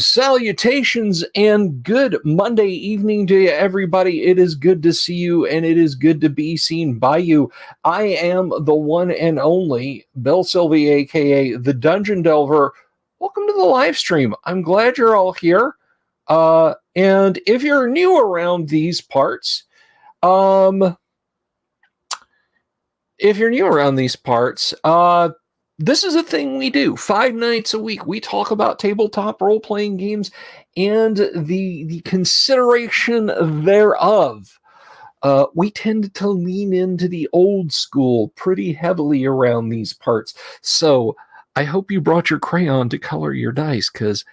Greetings, salutations, and good Monday evening to you, everybody. It is good to see you, and it is good to be seen by you. I am the one and only Bill Sylvie, aka the Dungeon Delver. Welcome to the live stream. I'm glad you're all here. And if you're new around these parts, this is a thing we do 5 nights a week. We talk about tabletop role-playing games and the consideration thereof. We tend to lean into the old school pretty heavily around these parts. So I hope you brought your crayon to color your dice, because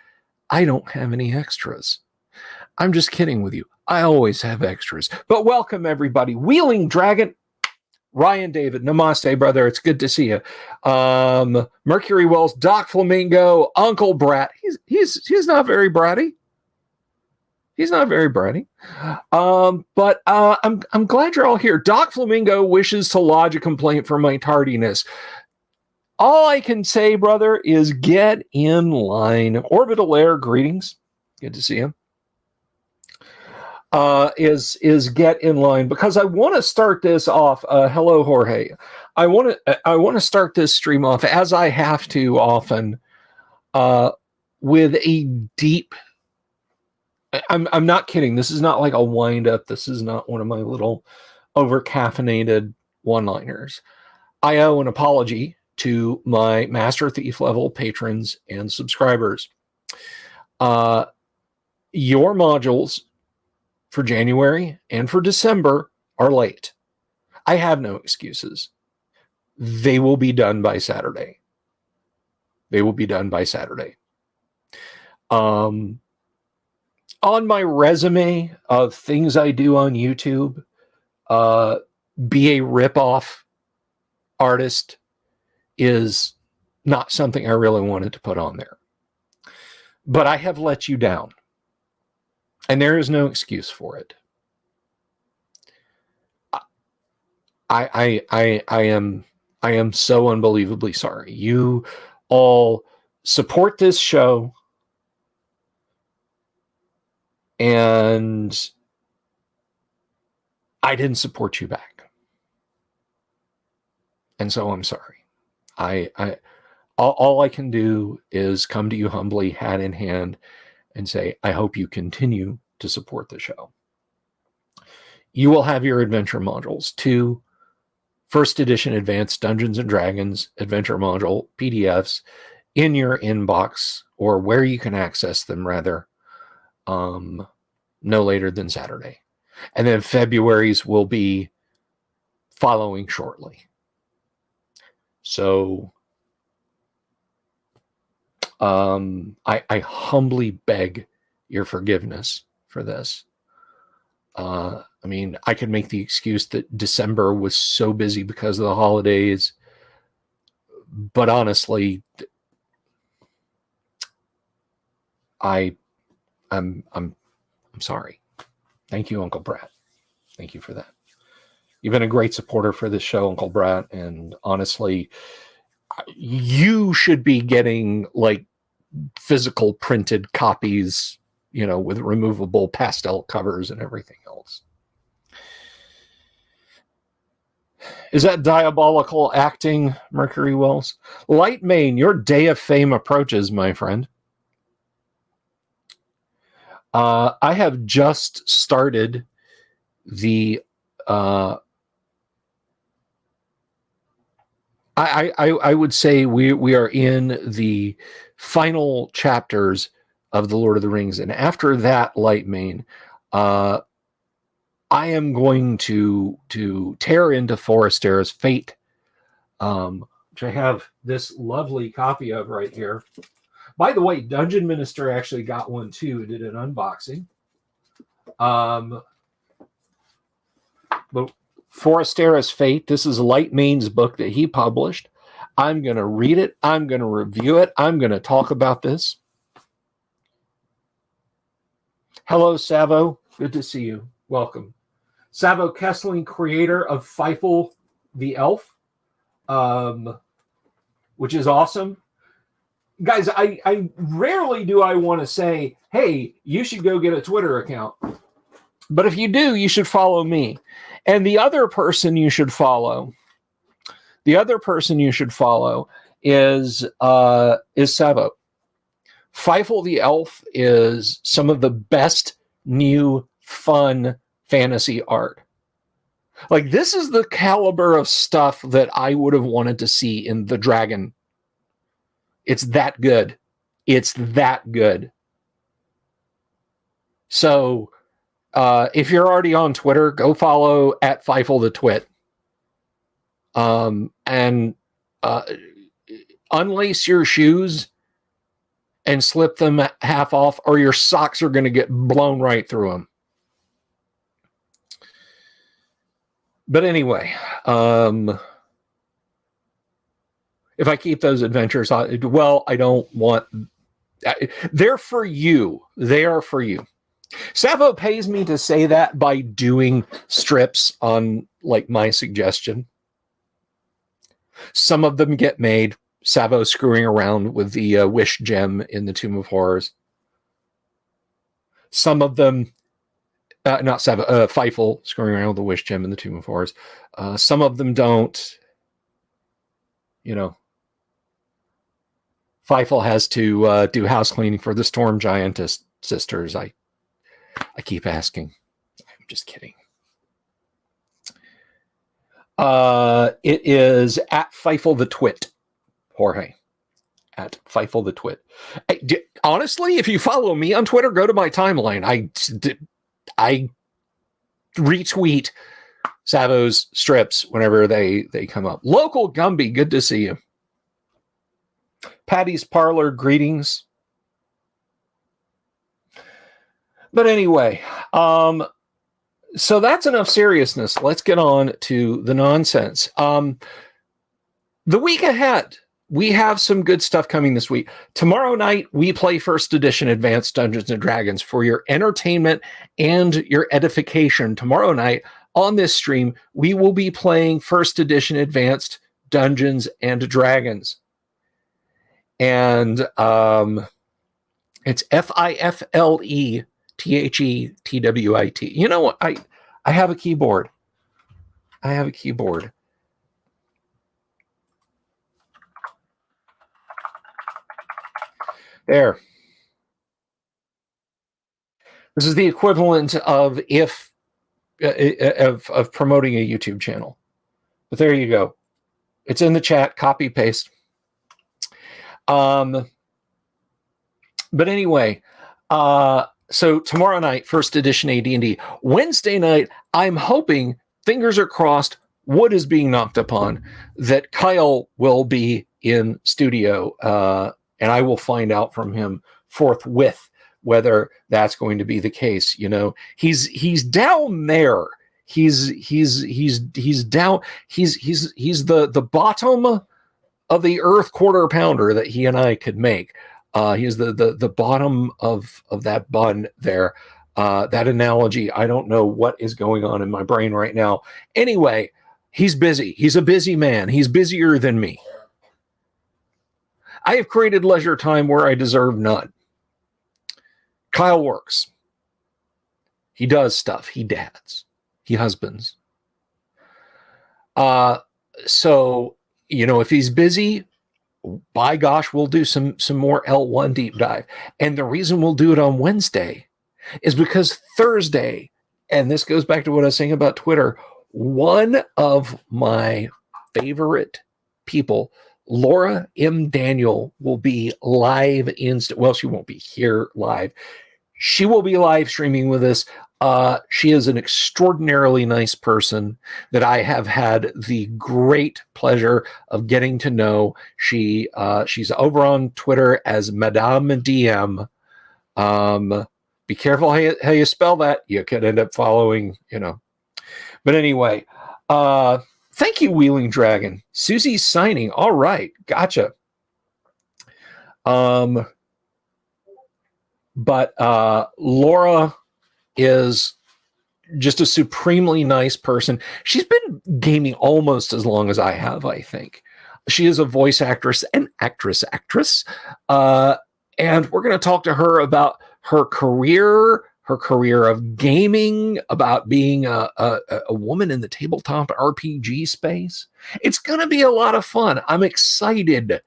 I don't have any extras. I'm just kidding with you. I always have extras. But welcome, everybody. Wheeling Dragon, Ryan David, namaste, brother. It's good to see you. Mercury Wells, Doc Flamingo, Uncle Brat. He's not very bratty. He's not very bratty. But I'm glad you're all here. Doc Flamingo wishes to lodge a complaint for my tardiness. All I can say, brother, is get in line. Orbital Air, greetings. Good to see you. Is get in line, because I want to start this off. Hello, Jorge. I want to start this stream off, as I have to often, with a deep. I'm not kidding. This is not like a wind up. This is not one of my little over caffeinated one-liners. I owe an apology to my Master Thief level patrons and subscribers. Your modules for January and for December are late. I have no excuses. They will be done by Saturday. On my resume of things I do on YouTube, be a rip-off artist is not something I really wanted to put on there. But I have let you down. And there is no excuse for it. I am so unbelievably sorry. You all support this show, and I didn't support you back. And so I'm sorry. All I can do is come to you humbly, hat in hand, and say, I hope you continue to support the show. You will have your adventure modules, 2 first edition Advanced Dungeons and Dragons adventure module PDFs in your inbox, or where you can access them, rather, no later than Saturday. And then February's will be following shortly. So I humbly beg your forgiveness for this. I mean, I could make the excuse that December was so busy because of the holidays, but honestly, I'm sorry. Thank you, Uncle Brat. Thank you for that. You've been a great supporter for this show, Uncle Brat, and honestly, you should be getting like physical printed copies, with removable pastel covers and everything else. Is that diabolical acting, Mercury Wells? Light Main, your day of fame approaches, my friend. I have just started the I would say we are in the final chapters of the Lord of the Rings, and after that, Light Main, I am going to tear into Forestera's Fate, which I have this lovely copy of right here. By the way, Dungeon Minister actually got one too, did an unboxing. But Forestera's Fate, this is Light Main's book that he published. I'm going to read it. I'm going to review it. I'm going to talk about this. Hello, Savo. Good to see you. Welcome. Savo Kessling, creator of Feifel the Elf, which is awesome. guys, I rarely do I want to say, hey, you should go get a Twitter account. But if you do, you should follow me. And the other person you should follow is Savo. Feifel the Elf is some of the best new fun fantasy art. Like, this is the caliber of stuff that I would have wanted to see in The Dragon. It's that good. It's that good. So, if you're already on Twitter, go follow at Feifel the Twit. And unlace your shoes and slip them half off, or your socks are going to get blown right through them. But anyway, if I keep those adventures, I don't want... They're for you. They are for you. Savo pays me to say that by doing strips on, like, my suggestion. Some of them get made. Savo screwing around with the wish gem in the Tomb of Horrors. Some of them... not Savo, Feifel screwing around with the wish gem in the Tomb of Horrors. Some of them don't. You know, Feifel has to do house cleaning for the Storm Giantess sisters. I keep asking. I'm just kidding. It is at Feifel the Twit, Jorge. At Feifel the Twit. Honestly, if you follow me on Twitter, go to my timeline. I retweet Savo's strips whenever they come up. Local Gumby, good to see you. Patty's Parlor, greetings. But anyway, so that's enough seriousness. Let's get on to the nonsense. The week ahead, we have some good stuff coming this week. Tomorrow night, we play First Edition Advanced Dungeons & Dragons for your entertainment and your edification. Tomorrow night, on this stream, we will be playing First Edition Advanced Dungeons & Dragons. And it's FIFLETHETWIT. You know what? I have a keyboard. There. This is the equivalent of of promoting a YouTube channel. But there you go. It's in the chat. Copy paste. But anyway, so tomorrow night, First Edition AD&D. Wednesday night, I'm hoping, fingers are crossed, wood is being knocked upon, that Kyle will be in studio, and I will find out from him forthwith whether that's going to be the case. You know, he's down there. He's down. He's the bottom of the earth quarter pounder that he and I could make. He's the bottom of that bun there. That analogy, I don't know what is going on in my brain right now. Anyway, he's busy. He's a busy man. He's busier than me. I have created leisure time where I deserve none. Kyle works. He does stuff. He dads. He husbands. So, you know, if he's busy, by gosh, we'll do some more L1 deep dive. And the reason we'll do it on Wednesday is because Thursday, and this goes back to what I was saying about Twitter, one of my favorite people, Laura M. Daniel, will be live well, she won't be here live. She will be live streaming with us. She is an extraordinarily nice person that I have had the great pleasure of getting to know. She's over on Twitter as Madame DM. Be careful how you spell that. You could end up following, you know. But anyway, thank you, Wheeling Dragon. Susie's signing. All right, gotcha. But Laura is just a supremely nice person. She's been gaming almost as long as I have, I think. She is a voice actress and actress. And we're going to talk to her about her career of gaming, about being a woman in the tabletop RPG space. It's going to be a lot of fun. I'm excited.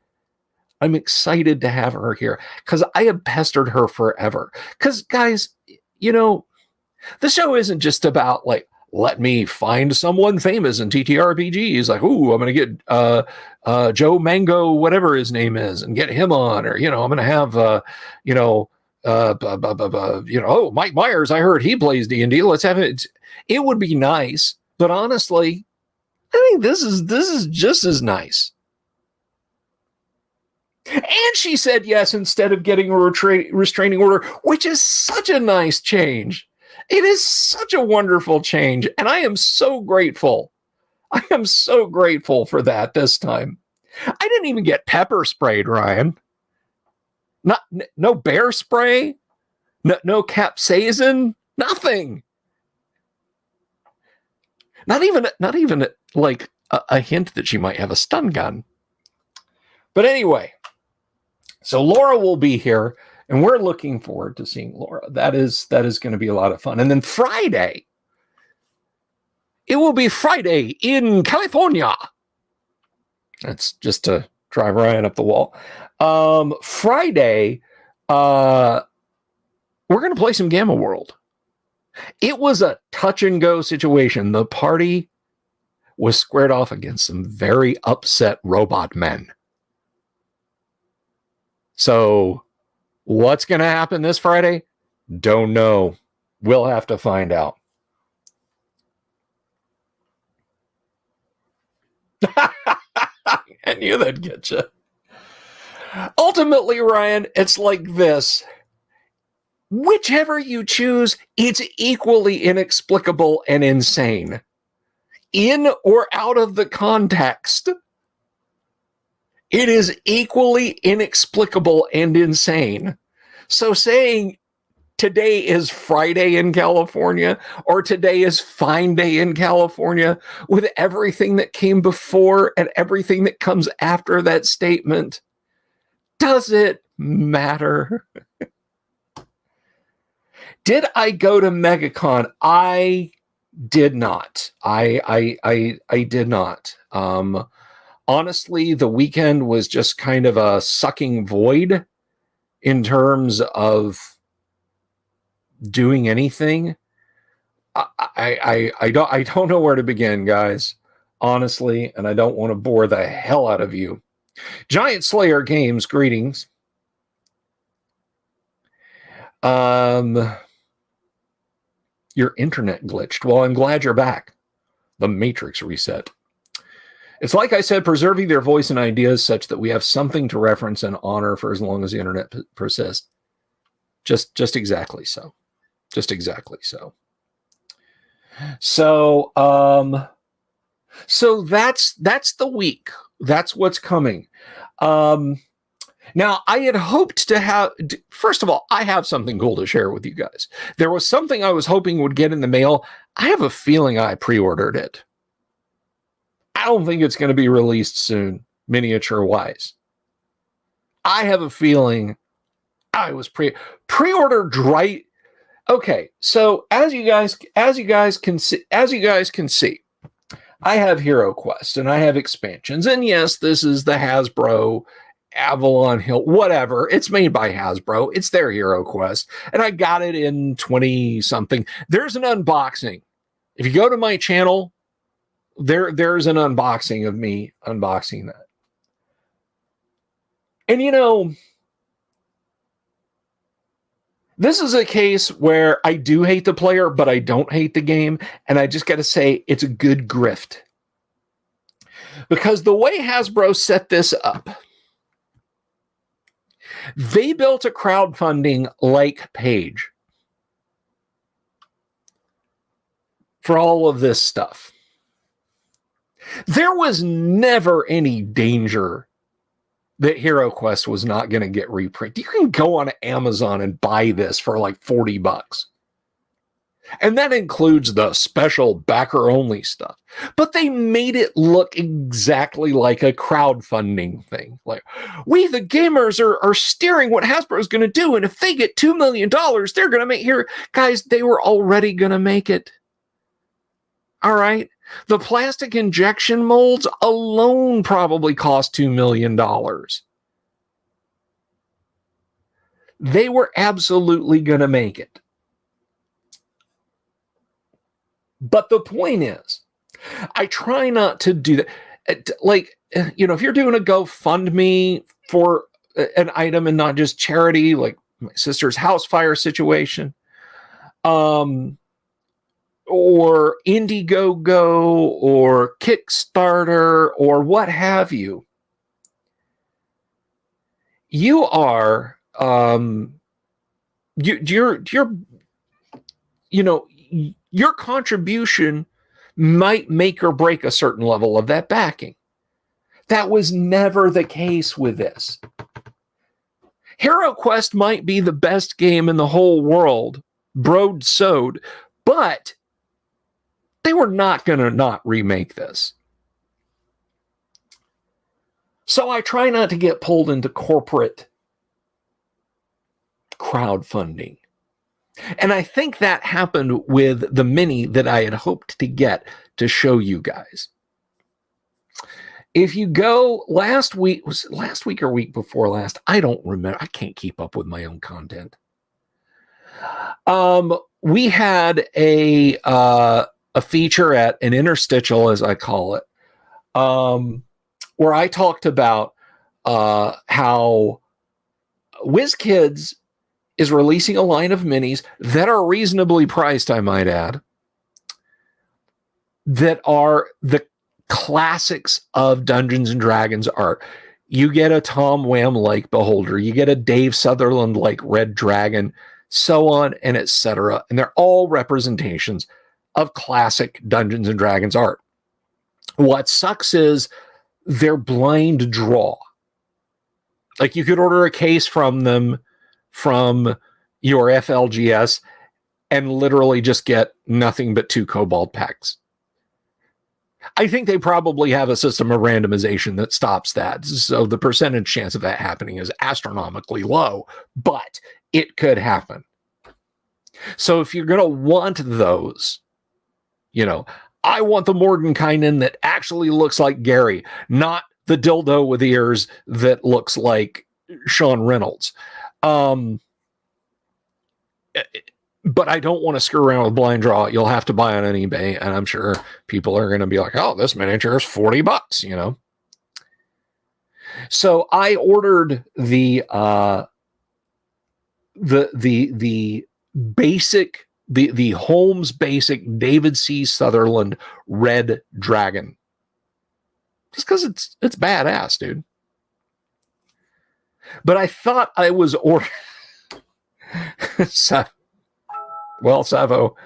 I'm excited to have her here because I have pestered her forever. Because, guys, you know, the show isn't just about like, let me find someone famous in TTRPGs. Like, ooh, I'm going to get Joe Mango, whatever his name is, and get him on. Or, you know, I'm going to have, oh, Mike Myers, I heard he plays D&D. Let's have it. It would be nice. But honestly, I think this is just as nice. And she said yes instead of getting a restraining order, which is such a nice change. It is such a wonderful change, and I am so grateful. I am so grateful for that this time. I didn't even get pepper sprayed, Ryan. No bear spray, no capsaicin, nothing. Not even like a hint that she might have a stun gun. But anyway, so Laura will be here, and we're looking forward to seeing Laura. That is going to be a lot of fun. And then Friday, it will be Friday in California. That's just to drive Ryan up the wall. Friday, we're going to play some Gamma World. It was a touch and go situation. The party was squared off against some very upset robot men. So what's going to happen this Friday? Don't know. We'll have to find out. I knew that'd get you. Ultimately, Ryan, it's like this. Whichever you choose, it's equally inexplicable and insane. In or out of the context, it is equally inexplicable and insane. So saying today is Friday in California or today is fine day in California with everything that came before and everything that comes after that statement, does it matter? Did I go to MegaCon? I did not. I did not. Honestly, the weekend was just kind of a sucking void in terms of doing anything. I don't know where to begin, guys, honestly, and I don't want to bore the hell out of you. Giant Slayer Games, greetings. Your internet glitched. Well, I'm glad you're back. The Matrix reset. It's like I said, preserving their voice and ideas such that we have something to reference and honor for as long as the internet persists. Just exactly so. Just exactly so. So that's the week. That's what's coming. Now, I had hoped to have, first of all, I have something cool to share with you guys. There was something I was hoping would get in the mail. I have a feeling I pre-ordered it. I don't think it's going to be released soon, miniature-wise. I have a feeling I was pre-ordered right. Okay, so as you guys can see, I have Hero Quest and I have expansions, and yes, this is the Hasbro Avalon Hill, whatever. It's made by Hasbro. It's their Hero Quest, and I got it in 20 something. There's an unboxing. If you go to my channel, there's an unboxing of me unboxing that. And you know, this is a case where I do hate the player, but I don't hate the game. And I just got to say, it's a good grift. Because the way Hasbro set this up, they built a crowdfunding-like page for all of this stuff. There was never any danger that Hero Quest was not going to get reprinted. You can go on Amazon and buy this for like $40. And that includes the special backer-only stuff. But they made it look exactly like a crowdfunding thing. Like, we, the gamers, are steering what Hasbro is going to do, and if they get $2 million, they're going to make here. Guys, they were already going to make it. All right? The plastic injection molds alone probably cost $2 million. They were absolutely going to make it. But the point is, I try not to do that. Like, you know, if you're doing a GoFundMe for an item and not just charity, like my sister's house fire situation, or Indiegogo or Kickstarter or what have you, you are, you're, you know, your contribution might make or break a certain level of that backing. That was never the case with this. Hero Quest might be the best game in the whole world, broad-sewed, but they were not going to not remake this. So I try not to get pulled into corporate crowdfunding. And I think that happened with the mini that I had hoped to get to show you guys. If you go last week, was it last week or week before last? I don't remember. I can't keep up with my own content. We had a feature at an interstitial, as I call it, where I talked about how WizKids is releasing a line of minis that are reasonably priced, I might add, that are the classics of Dungeons and Dragons art. You get a Tom Wham like Beholder, you get a Dave Sutherland like Red Dragon, so on and etc. And they're all representations of classic Dungeons and Dragons art. What sucks is they're blind draw. Like, you could order a case from them from your FLGS and literally just get nothing but 2 Cobalt packs. I think they probably have a system of randomization that stops that. So the percentage chance of that happening is astronomically low, but it could happen. So if you're going to want those, you know, I want the Mordenkainen that actually looks like Gary, not the dildo with ears that looks like Sean Reynolds. But I don't want to screw around with blind draw. You'll have to buy on eBay, and I'm sure people are going to be like, "Oh, this miniature is $40," you know. So I ordered the basic, the Holmes basic David C. Sutherland Red Dragon, just because it's badass, dude. But I thought I was ordering. Well, Savo,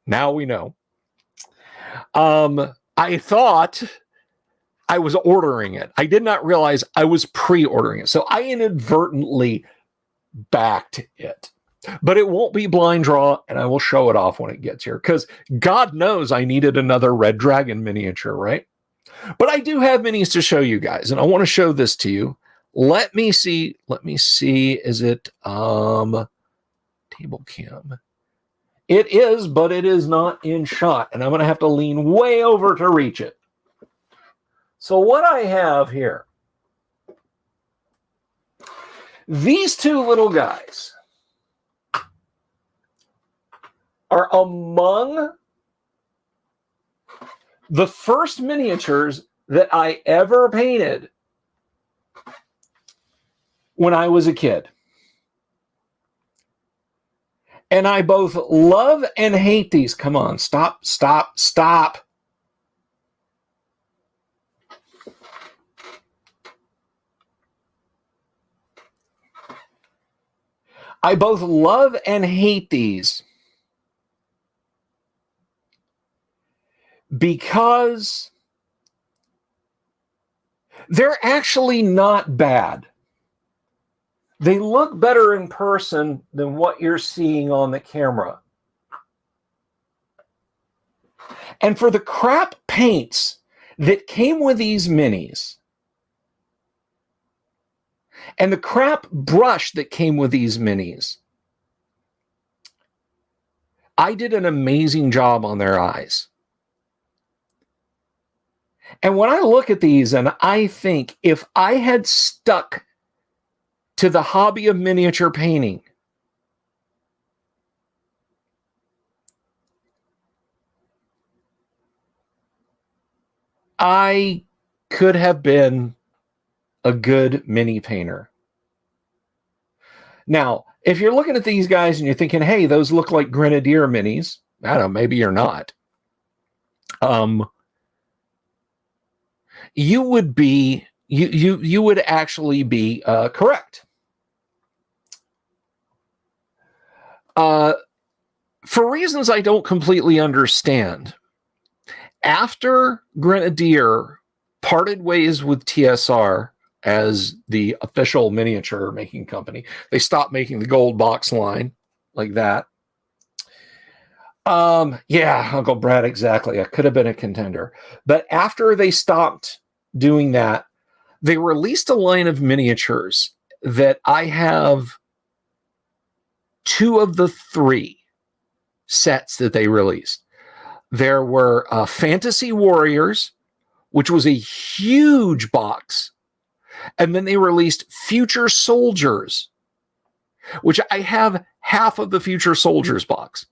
now we know. I thought I was ordering it. I did not realize I was pre-ordering it. So I inadvertently backed it. But it won't be blind draw, and I will show it off when it gets here, because God knows I needed another Red Dragon miniature, right? But I do have minis to show you guys, and I want to show this to you. Let me see. Is it table cam? It is, but it is not in shot, and I'm going to have to lean way over to reach it. So what I have here, these two little guys are among the first miniatures that I ever painted when I was a kid. And I both love and hate these. Come on, stop. I both love and hate these because they're actually not bad. They look better in person than what you're seeing on the camera. And for the crap paints that came with these minis, and the crap brush that came with these minis, I did an amazing job on their eyes. And when I look at these and I think if I had stuck to the hobby of miniature painting, I could have been a good mini painter. Now, if you're looking at these guys and you're thinking, hey, those look like Grenadier minis, I don't know, maybe you're not. You would be, you would actually be correct. For reasons I don't completely understand, after Grenadier parted ways with TSR as the official miniature making company, they stopped making the gold box line like that. Yeah, Uncle Brad, exactly. I could have been a contender. But after they stopped doing that, they released a line of miniatures that I have 2 of the 3 sets that they released. There were Fantasy Warriors, which was a huge box. And then they released Future Soldiers, which I have half of the Future Soldiers box.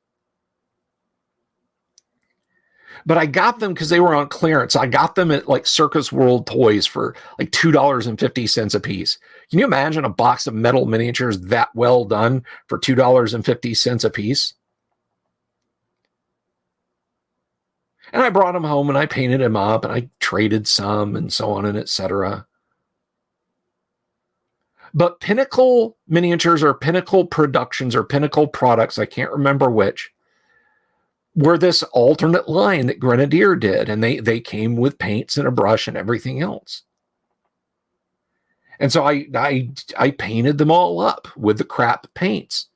But I got them because they were on clearance. I got them at like Circus World Toys for like $2.50 a piece. Can you imagine a box of metal miniatures that well done for $2.50 a piece? And I brought them home and I painted them up and I traded some and so on and etc. But Pinnacle Miniatures or Pinnacle Productions or Pinnacle Products, I can't remember which, were this alternate line that Grenadier did. And they came with paints and a brush and everything else. And so I painted them all up with the crap paints.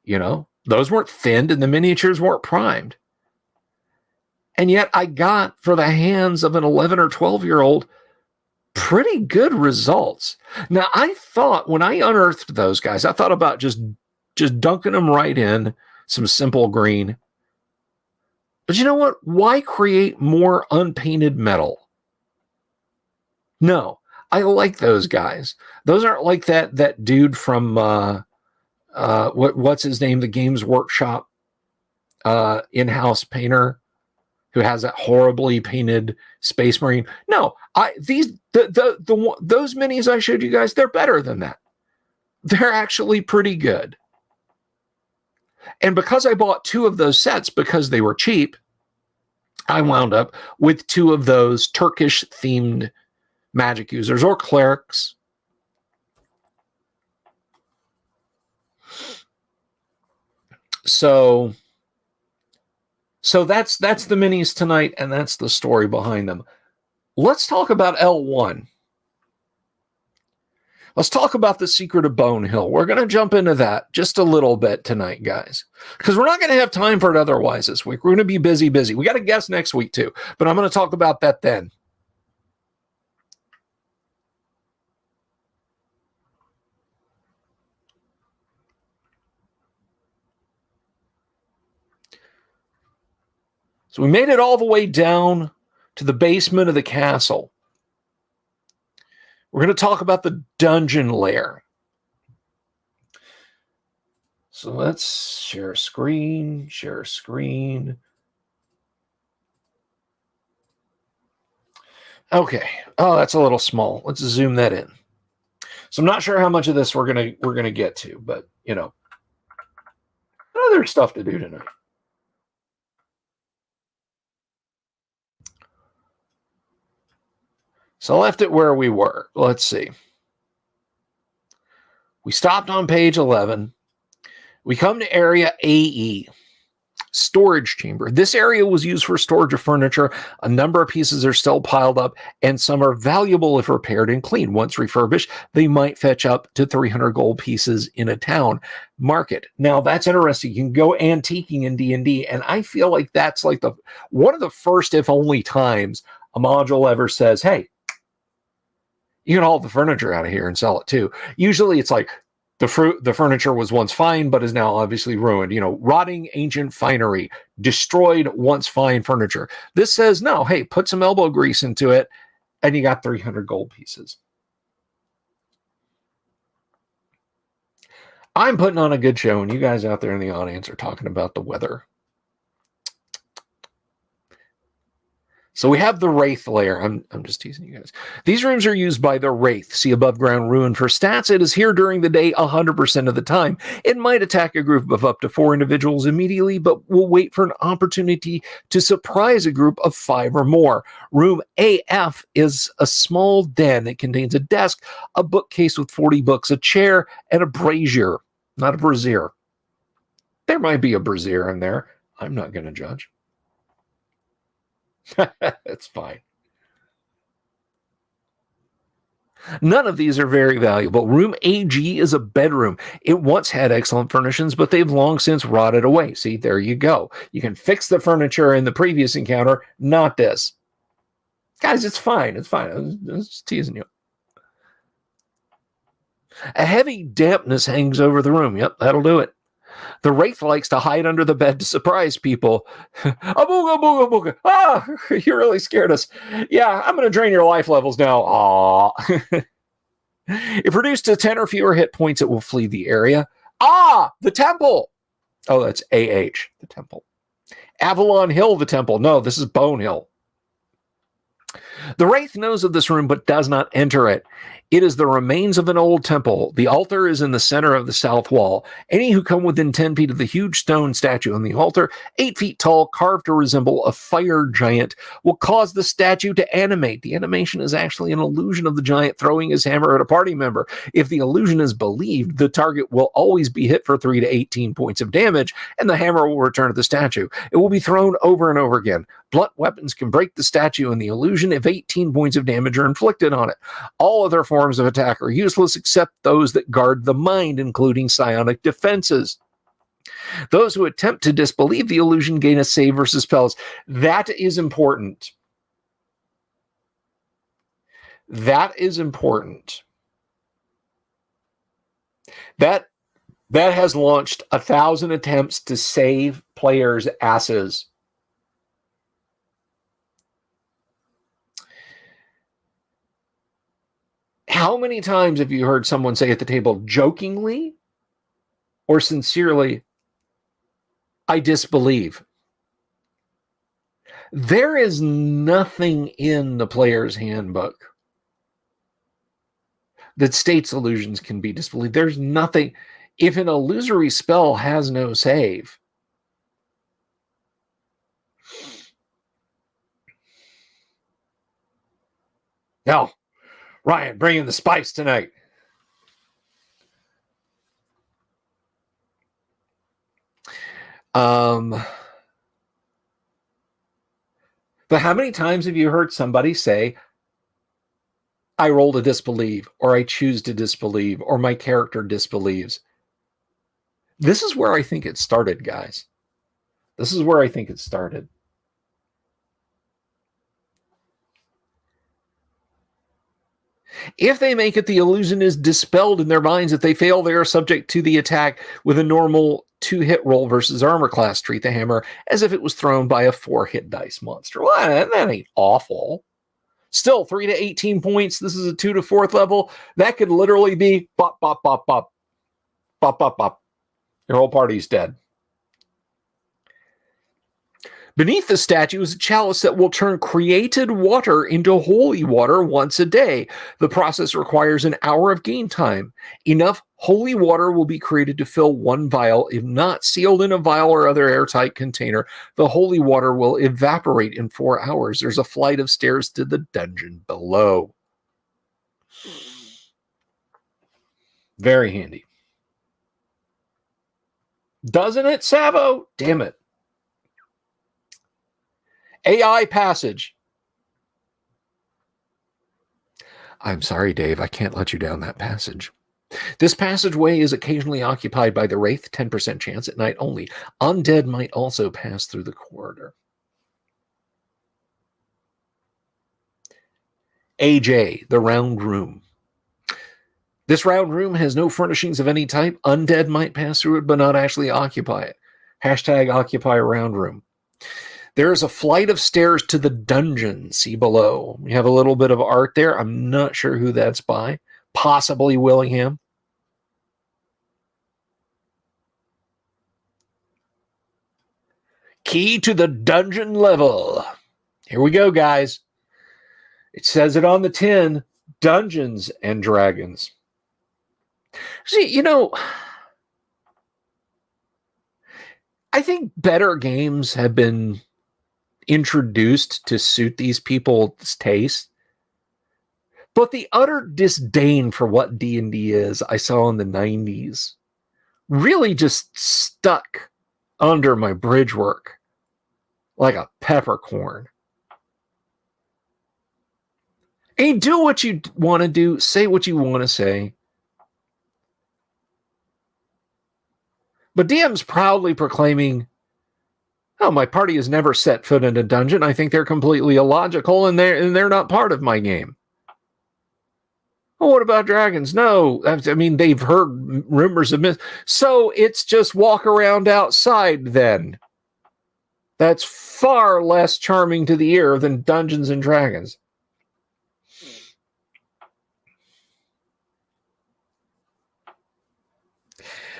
You know, those weren't thinned and the miniatures weren't primed. And yet I got, for the hands of an 11 or 12-year-old, pretty good results. Now, I thought when I unearthed those guys, I thought about just dunking them right in some simple green. But you know what? Why create more unpainted metal? No, I like those guys. Those aren't like that dude from what's his name? The Games Workshop in-house painter who has that horribly painted Space Marine. No, those minis I showed you guys, they're better than that. They're actually pretty good. And because I bought 2 of those sets because they were cheap, I wound up with 2 of those Turkish themed magic users or clerics. So that's the minis tonight, and that's the story behind them. Let's talk about L1. Let's talk about the Secret of Bone Hill. We're going to jump into that just a little bit tonight, guys, because we're not going to have time for it otherwise this week. We're going to be busy. We got a guest next week too, but I'm going to talk about that then. So we made it all the way down to the basement of the castle. We're going to talk about the dungeon lair. So let's share a screen. Okay. Oh, that's a little small. Let's zoom that in. So I'm not sure how much of this we're gonna get to, but you know, other stuff to do tonight. So I left it where we were. Let's see. We stopped on page 11. We come to area AE. storage chamber. This area was used for storage of furniture. A number of pieces are still piled up, and some are valuable if repaired and cleaned. Once refurbished, they might fetch up to 300 gold pieces in a town market. Now, that's interesting. You can go antiquing in D&D, and I feel like that's like one of the first, if only, times a module ever says, hey, you can haul the furniture out of here and sell it too. Usually it's like the furniture was once fine, but is now obviously ruined. Rotting ancient finery, destroyed once fine furniture. This says, no, hey, put some elbow grease into it, and you got 300 gold pieces. I'm putting on a good show, and you guys out there in the audience are talking about the weather. So we have the Wraith layer. I'm just teasing you guys. These rooms are used by the Wraith. See above ground ruin for stats. It is here during the day 100% of the time. It might attack a group of up to 4 individuals immediately, but will wait for an opportunity to surprise a group of 5 or more. Room AF is a small den. It contains a desk, a bookcase with 40 books, a chair, and a brazier. Not a brazier. There might be a brazier in there. I'm not going to judge. That's fine. None of these are very valuable. Room AG is a bedroom. It once had excellent furnishings, but they've long since rotted away. See, there you go. You can fix the furniture in the previous encounter, not this. Guys, it's fine. It's fine. I was just teasing you. A heavy dampness hangs over the room. Yep, that'll do it. The Wraith likes to hide under the bed to surprise people. Abooga, booga, booga. Ah, you really scared us. Yeah, I'm going to drain your life levels now. Aw. If reduced to 10 or fewer hit points, it will flee the area. Ah, the temple. Oh, that's AH, the temple. Avalon Hill, the temple. No, this is Bone Hill. The Wraith knows of this room but does not enter it. It is the remains of an old temple. The altar is in the center of the south wall. Any who come within 10 feet of the huge stone statue on the altar, 8 feet tall, carved to resemble a fire giant, will cause the statue to animate. The animation is actually an illusion of the giant throwing his hammer at a party member. If the illusion is believed, the target will always be hit for 3 to 18 points of damage, and the hammer will return to the statue. It will be thrown over and over again. Blunt weapons can break the statue and the illusion if 18 points of damage are inflicted on it. All other forms of attack are useless except those that guard the mind, including psionic defenses. Those who attempt to disbelieve the illusion gain a save versus spells. That is important. That is important. That has launched 1,000 attempts to save players' asses. How many times have you heard someone say at the table jokingly or sincerely, I disbelieve? There is nothing in the player's handbook that states illusions can be disbelieved. There's nothing. If an illusory spell has no save, no. Ryan, bring in the spice tonight. But how many times have you heard somebody say, I roll to disbelieve, or I choose to disbelieve, or my character disbelieves? This is where I think it started, guys. This is where I think it started. If they make it, the illusion is dispelled in their minds. If they fail, they are subject to the attack with a normal 2-hit roll versus armor class. Treat the hammer as if it was thrown by a 4-hit dice monster. Well, that ain't awful. Still, 3 to 18 points. This is a 2 to 4th level. That could literally be bop, bop, bop, bop. Bop, bop, bop. Your whole party's dead. Beneath the statue is a chalice that will turn created water into holy water once a day. The process requires an hour of game time. Enough holy water will be created to fill 1 vial. If not sealed in a vial or other airtight container, the holy water will evaporate in 4 hours. There's a flight of stairs to the dungeon below. Very handy. Doesn't it, Savo? Damn it. AI passage. I'm sorry, Dave, I can't let you down that passage. This passageway is occasionally occupied by the Wraith, 10% chance at night only. Undead might also pass through the corridor. AJ, the round room. This round room has no furnishings of any type. Undead might pass through it, but not actually occupy it. Hashtag occupy round room. There is a flight of stairs to the dungeon. See below. We have a little bit of art there. I'm not sure who that's by. Possibly Willingham. Key to the dungeon level. Here we go, guys. It says it on the tin. Dungeons and Dragons. See, I think better games have been introduced to suit these people's taste. But the utter disdain for what D&D is I saw in the 90s really just stuck under my bridge work like a peppercorn. And do what you want to do, say what you want to say. But DM's proudly proclaiming, oh, my party has never set foot in a dungeon. I think they're completely illogical and they're not part of my game. Well, what about dragons? No, I mean, they've heard rumors of myths. So it's just walk around outside then. That's far less charming to the ear than Dungeons and Dragons.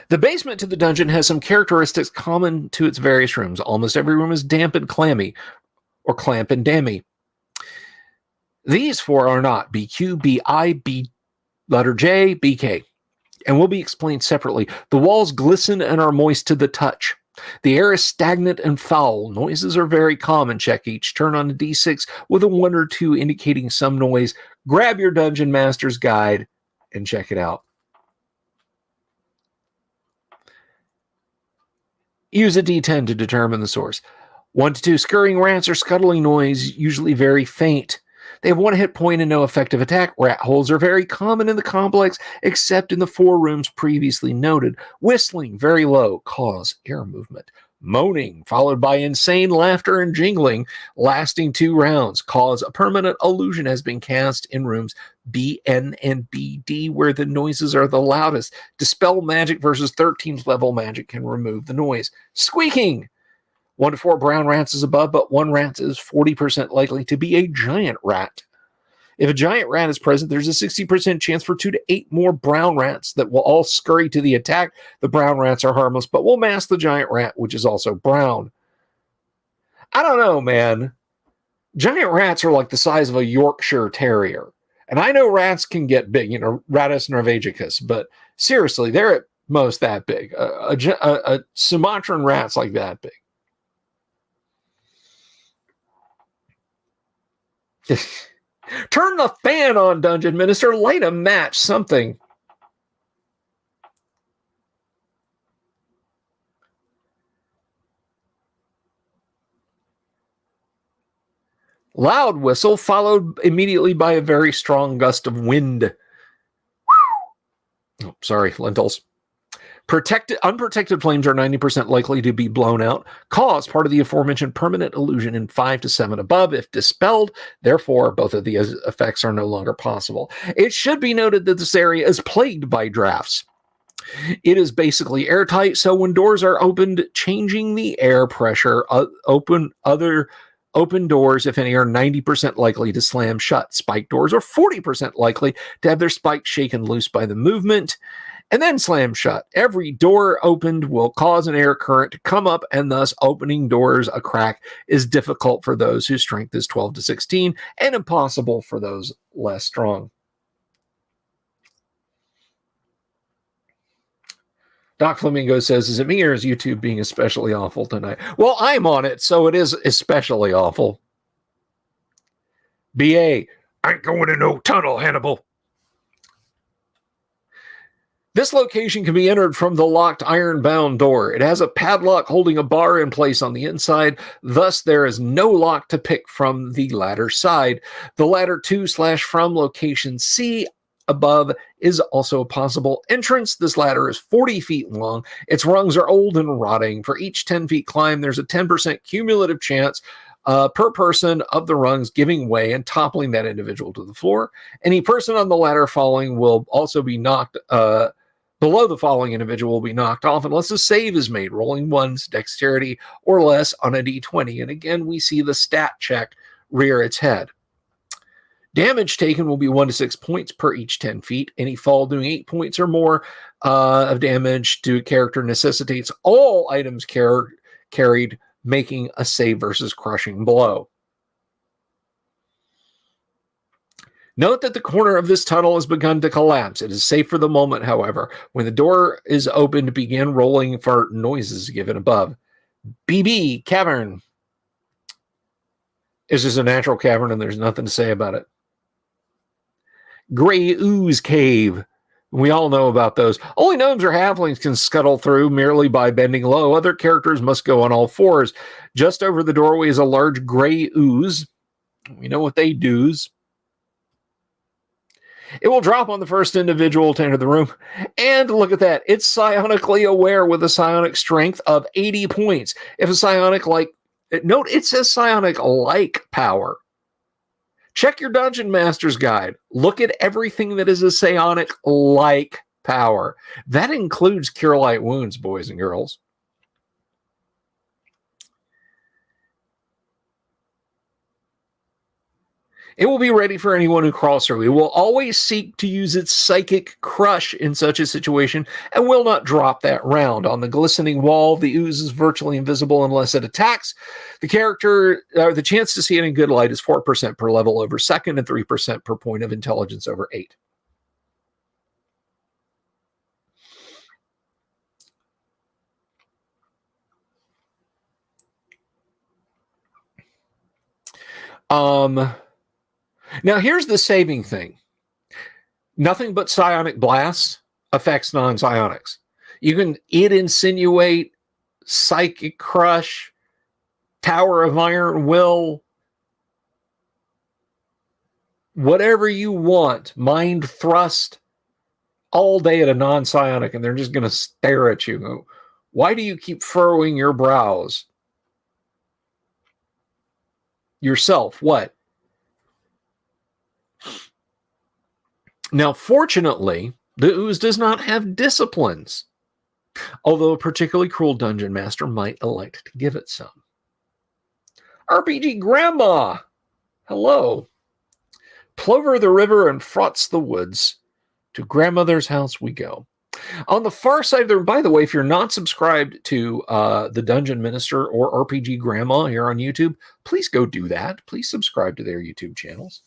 The basement to the dungeon has some characteristics common to its various rooms. Almost every room is damp and clammy, or clamp and dammy. These four are not: BQ, BI, B letter J, BK, and will be explained separately. The walls glisten and are moist to the touch. The air is stagnant and foul. Noises are very common. Check each turn on a D6 with a 1 or 2 indicating some noise. Grab your Dungeon Master's Guide and check it out. Use a D10 to determine the source. 1 to 2 scurrying rats or scuttling noise, usually very faint. They have 1 hit point and no effective attack. Rat holes are very common in the complex, except in the 4 rooms previously noted. Whistling, very low, cause air movement. Moaning, followed by insane laughter and jingling, lasting 2 rounds. Cause a permanent illusion has been cast in rooms BN and BD, where the noises are the loudest. Dispel magic versus 13th level magic can remove the noise. Squeaking! 1 to 4 brown rats is above, but 1 rat is 40% likely to be a giant rat. If a giant rat is present, there's a 60% chance for 2 to 8 more brown rats that will all scurry to the attack. The brown rats are harmless, but will mask the giant rat, which is also brown. I don't know, man. Giant rats are like the size of a Yorkshire Terrier. And I know rats can get big, Rattus norvegicus, but seriously, they're at most that big. A Sumatran rat's like that big. Turn the fan on, Dungeon Minister. Light a match, something. Loud whistle, followed immediately by a very strong gust of wind. Oh, sorry, lentils. Unprotected flames are 90% likely to be blown out. Cause part of the aforementioned permanent illusion in 5 to 7 above. If dispelled, therefore, both of the effects are no longer possible. It should be noted that this area is plagued by drafts. It is basically airtight, so when doors are opened, changing the air pressure, open doors, if any, are 90% likely to slam shut. Spike doors are 40% likely to have their spikes shaken loose by the movement and then slam shut. Every door opened will cause an air current to come up, and thus opening doors a crack is difficult for those whose strength is 12 to 16 and impossible for those less strong. Doc Flamingo says, is it me or is YouTube being especially awful tonight? Well, I'm on it, so it is especially awful. BA, I ain't going in no tunnel, Hannibal. This location can be entered from the locked iron-bound door. It has a padlock holding a bar in place on the inside. Thus, there is no lock to pick from the ladder side. The ladder to/from location C above is also a possible entrance. This ladder is 40 feet long. Its rungs are old and rotting. For each 10 feet climb, there's a 10% cumulative chance per person of the rungs giving way and toppling that individual to the floor. Any person on the ladder falling will also be knocked below the falling individual will be knocked off unless a save is made, rolling one's dexterity or less on a d20. And again, we see the stat check rear its head. Damage taken will be 1 to 6 points per each 10 feet. Any fall doing 8 points or more of damage to a character necessitates all items carried making a save versus crushing blow. Note that the corner of this tunnel has begun to collapse. It is safe for the moment, however. When the door is opened, begin rolling for noises given above. BB, cavern. It's just a natural cavern and there's nothing to say about it. Gray ooze cave. We all know about those. Only gnomes or halflings can scuttle through merely by bending low. Other characters must go on all fours. Just over the doorway is a large gray ooze. We know what they do's. It will drop on the first individual to enter the room. And look at that. It's psionically aware with a psionic strength of 80 points. If a psionic note it says psionic-like power. Check your Dungeon Master's Guide. Look at everything that is a psionic-like power. That includes Cure Light Wounds, boys and girls. It will be ready for anyone who crawls through. It will always seek to use its psychic crush in such a situation and will not drop that round. On the glistening wall, the ooze is virtually invisible unless it attacks. The chance to see it in good light is 4% per level over second and 3% per point of intelligence over 8. Now, here's the saving thing. Nothing but psionic blast affects non-psionics. You can insinuate, psychic crush, tower of iron will, whatever you want, mind thrust, all day at a non-psionic, and they're just going to stare at you. Why do you keep furrowing your brows? Yourself, what? Now, fortunately, the ooze does not have disciplines, although a particularly cruel dungeon master might elect to give it some. RPG Grandma, hello. Plover the river and frots the woods. To grandmother's house we go. On the far side of the room, by the way, if you're not subscribed to the Dungeon Minister or RPG Grandma here on YouTube, please go do that. Please subscribe to their YouTube channels.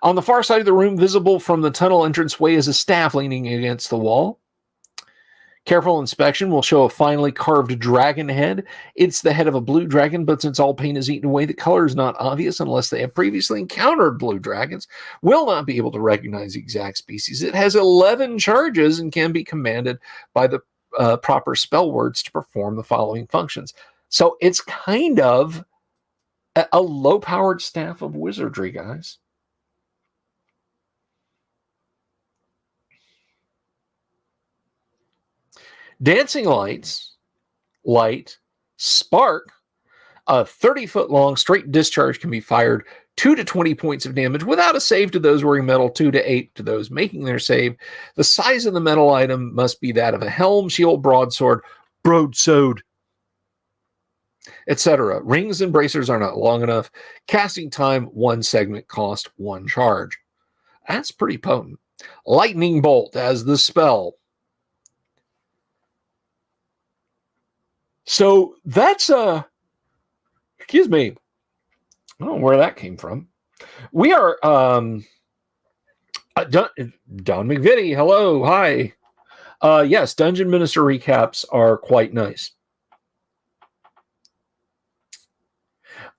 On the far side of the room, visible from the tunnel entranceway, is a staff leaning against the wall. Careful inspection will show a finely carved dragon head. It's the head of a blue dragon, but since all paint is eaten away, the color is not obvious unless they have previously encountered blue dragons. Will not be able to recognize the exact species. It has 11 charges and can be commanded by the proper spell words to perform the following functions. So it's kind of a low-powered staff of wizardry, guys. Dancing light, spark, a 30-foot long straight discharge can be fired 2 to 20 points of damage without a save to those wearing metal, 2 to 8 to those making their save. The size of the metal item must be that of a helm, shield, broadsword, etc. Rings and bracers are not long enough. Casting time, 1 segment, cost 1 charge. That's pretty potent. Lightning bolt as the spell. So that's excuse me. I don't know where that came from. We are Don McVitie. Hello, hi. Yes, Dungeon Minister recaps are quite nice.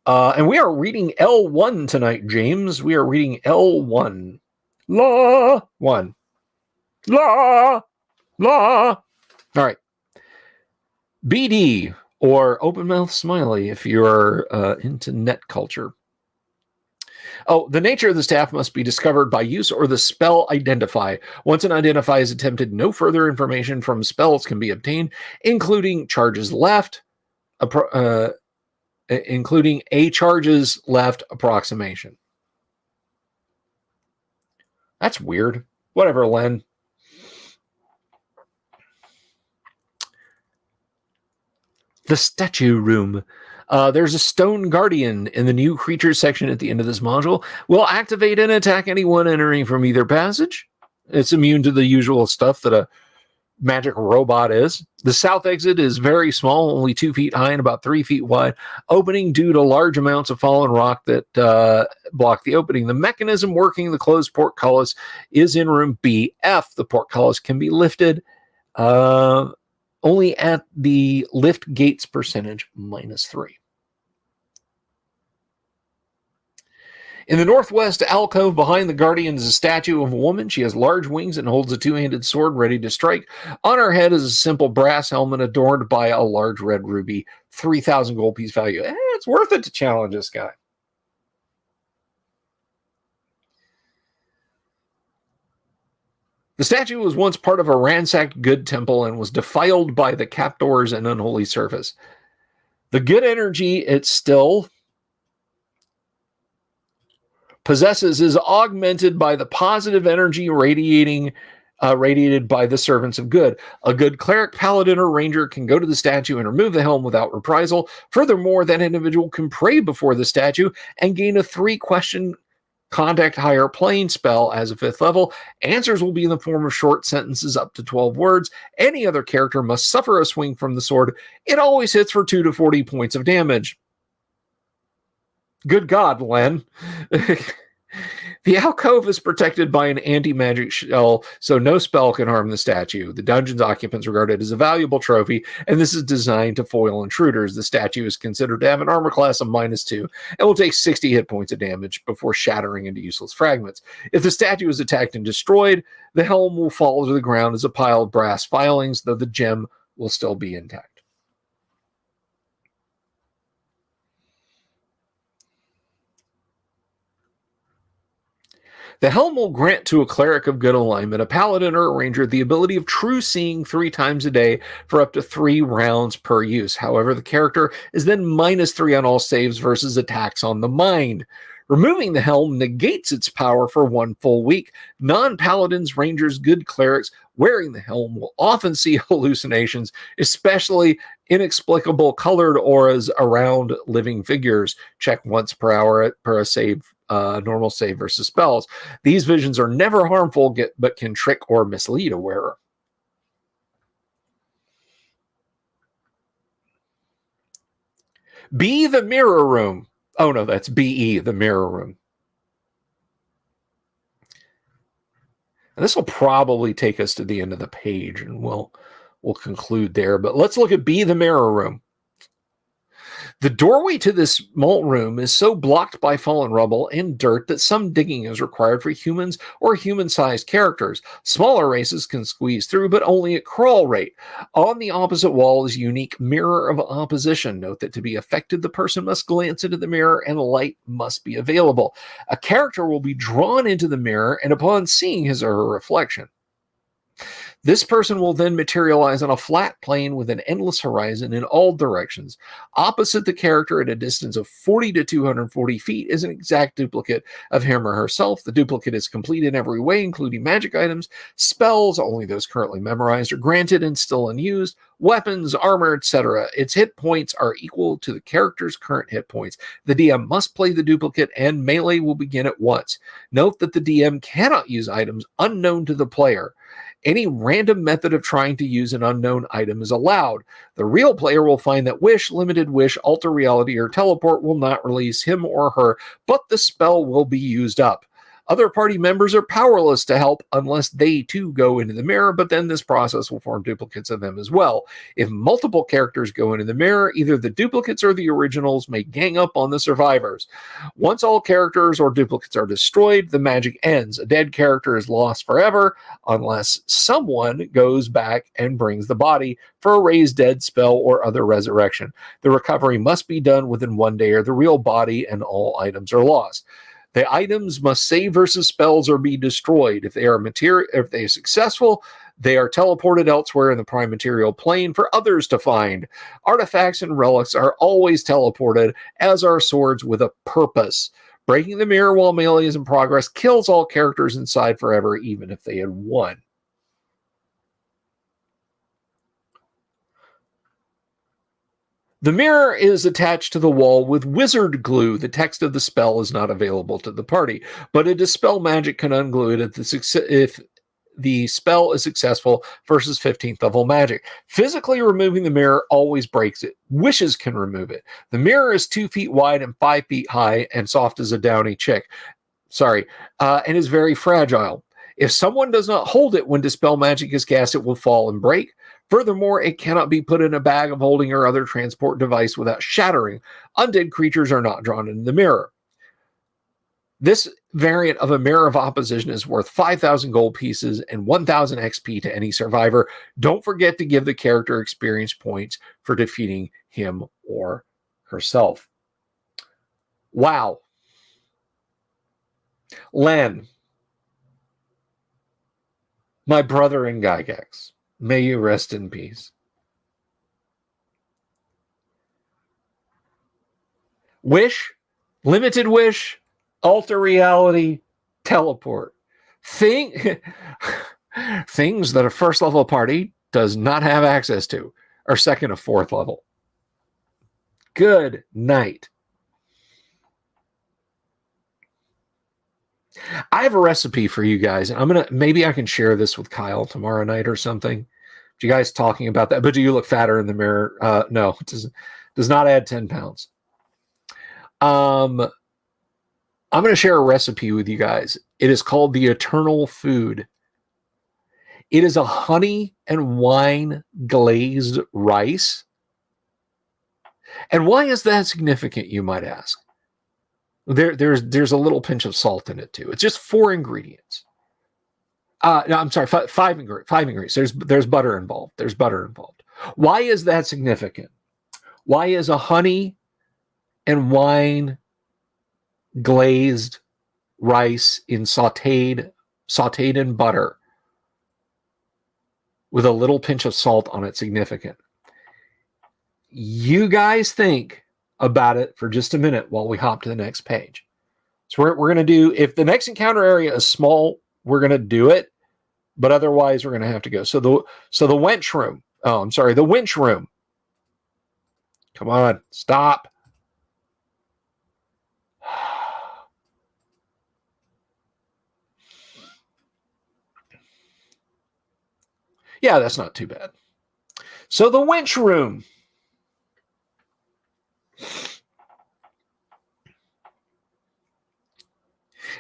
And we are reading L1 tonight, James. We are reading L1. La. 1. La. La. All right. BD, or open mouth smiley, if you're into net culture. Oh, the nature of the staff must be discovered by use or the spell identify. Once an identify is attempted, no further information from spells can be obtained, including charges left, including a charges left approximation. That's weird. Whatever, Len. The statue room. There's a stone guardian in the new creatures section at the end of this module. Will activate and attack anyone entering from either passage. It's immune to the usual stuff that a magic robot is. The south exit is very small, only 2 feet high and about 3 feet wide, opening due to large amounts of fallen rock that block the opening. The mechanism working the closed portcullis is in room BF. The portcullis can be lifted only at the lift gates percentage -3. In the northwest alcove behind the guardian is a statue of a woman. She has large wings and holds a 2-handed sword ready to strike. On her head is a simple brass helmet adorned by a large red ruby. 3,000 gold piece value. It's worth it to challenge this guy. The statue was once part of a ransacked good temple and was defiled by the captors and unholy service. The good energy it still possesses is augmented by the positive energy radiated by the servants of good. A good cleric, paladin, or ranger can go to the statue and remove the helm without reprisal. Furthermore, that individual can pray before the statue and gain a 3-question contact higher plane spell as a 5th level. Answers will be in the form of short sentences up to 12 words. Any other character must suffer a swing from the sword. It always hits for 2 to 40 points of damage. Good God, Len. The alcove is protected by an anti-magic shell, so no spell can harm the statue. The dungeon's occupants regard it as a valuable trophy, and this is designed to foil intruders. The statue is considered to have an armor class of -2 and will take 60 hit points of damage before shattering into useless fragments. If the statue is attacked and destroyed, the helm will fall to the ground as a pile of brass filings, though the gem will still be intact. The helm will grant to a cleric of good alignment, a paladin, or a ranger the ability of true seeing 3 times a day for up to 3 rounds per use. However, the character is then -3 on all saves versus attacks on the mind. Removing the helm negates its power for 1 full week. Non-paladins, rangers, good clerics wearing the helm will often see hallucinations, especially inexplicable colored auras around living figures. Check once per hour per a save. Normal save versus spells. These visions are never harmful, but can trick or mislead a wearer. B, the mirror room. Oh no, that's BE, the mirror room. And this will probably take us to the end of the page, and we'll conclude there. But let's look at B, the mirror room. The doorway to this small room is so blocked by fallen rubble and dirt that some digging is required for humans or human-sized characters. Smaller races can squeeze through, but only at crawl rate. On the opposite wall is a unique mirror of opposition. Note that to be affected, the person must glance into the mirror and light must be available. A character will be drawn into the mirror, and upon seeing his or her reflection, this person will then materialize on a flat plane with an endless horizon in all directions. Opposite the character at a distance of 40 to 240 feet is an exact duplicate of him or herself. The duplicate is complete in every way, including magic items, spells, only those currently memorized are granted and still unused, weapons, armor, etc. Its hit points are equal to the character's current hit points. The DM must play the duplicate and melee will begin at once. Note that the DM cannot use items unknown to the player. Any random method of trying to use an unknown item is allowed. The real player will find that wish, limited wish, alter reality, or teleport will not release him or her, but the spell will be used up. Other party members are powerless to help unless they too go into the mirror, but then this process will form duplicates of them as well. If multiple characters go into the mirror, either the duplicates or the originals may gang up on the survivors. Once all characters or duplicates are destroyed, the magic ends. A dead character is lost forever unless someone goes back and brings the body for a raise dead spell or other resurrection. The recovery must be done within 1 day or the real body and all items are lost. The items must save versus spells or be destroyed. If they are successful, they are teleported elsewhere in the prime material plane for others to find. Artifacts and relics are always teleported, as are swords with a purpose. Breaking the mirror while melee is in progress kills all characters inside forever, even if they had won. The mirror is attached to the wall with wizard glue. The text of the spell is not available to the party, but a dispel magic can unglue it if the spell is successful versus 15th level magic. Physically removing the mirror always breaks it. Wishes can remove it. The mirror is 2 feet wide and 5 feet high and soft as a downy chick. And is very fragile. If someone does not hold it when dispel magic is cast, it will fall and break. Furthermore, it cannot be put in a bag of holding or other transport device without shattering. Undead creatures are not drawn into the mirror. This variant of a Mirror of Opposition is worth 5,000 gold pieces and 1,000 XP to any survivor. Don't forget to give the character experience points for defeating him or herself. Wow. Len, my brother in Gygax, may you rest in peace. Wish, limited wish, alter reality, teleport. Things that a first level party does not have access to, or second or fourth level. Good night. I have a recipe for you guys. Maybe I can share this with Kyle tomorrow night or something. You guys talking about that? But do you look fatter in the mirror? No, it does not add 10 pounds. I'm going to share a recipe with you guys. It is called the Eternal Food. It is a honey and wine glazed rice. And why is that significant, you might ask? There's a little pinch of salt in it too. It's just 4 ingredients. No, I'm sorry, five ingredients. There's butter involved. Why is that significant? Why is a honey and wine glazed rice in sauteed in butter with a little pinch of salt on it significant? You guys think about it for just a minute while we hop to the next page. So we're going to do, if the next encounter area is small, we're going to do it, but otherwise we're going to have to go. So the wench room. Oh, I'm sorry, the winch room. Come on, stop. Yeah, that's not too bad. So the winch room.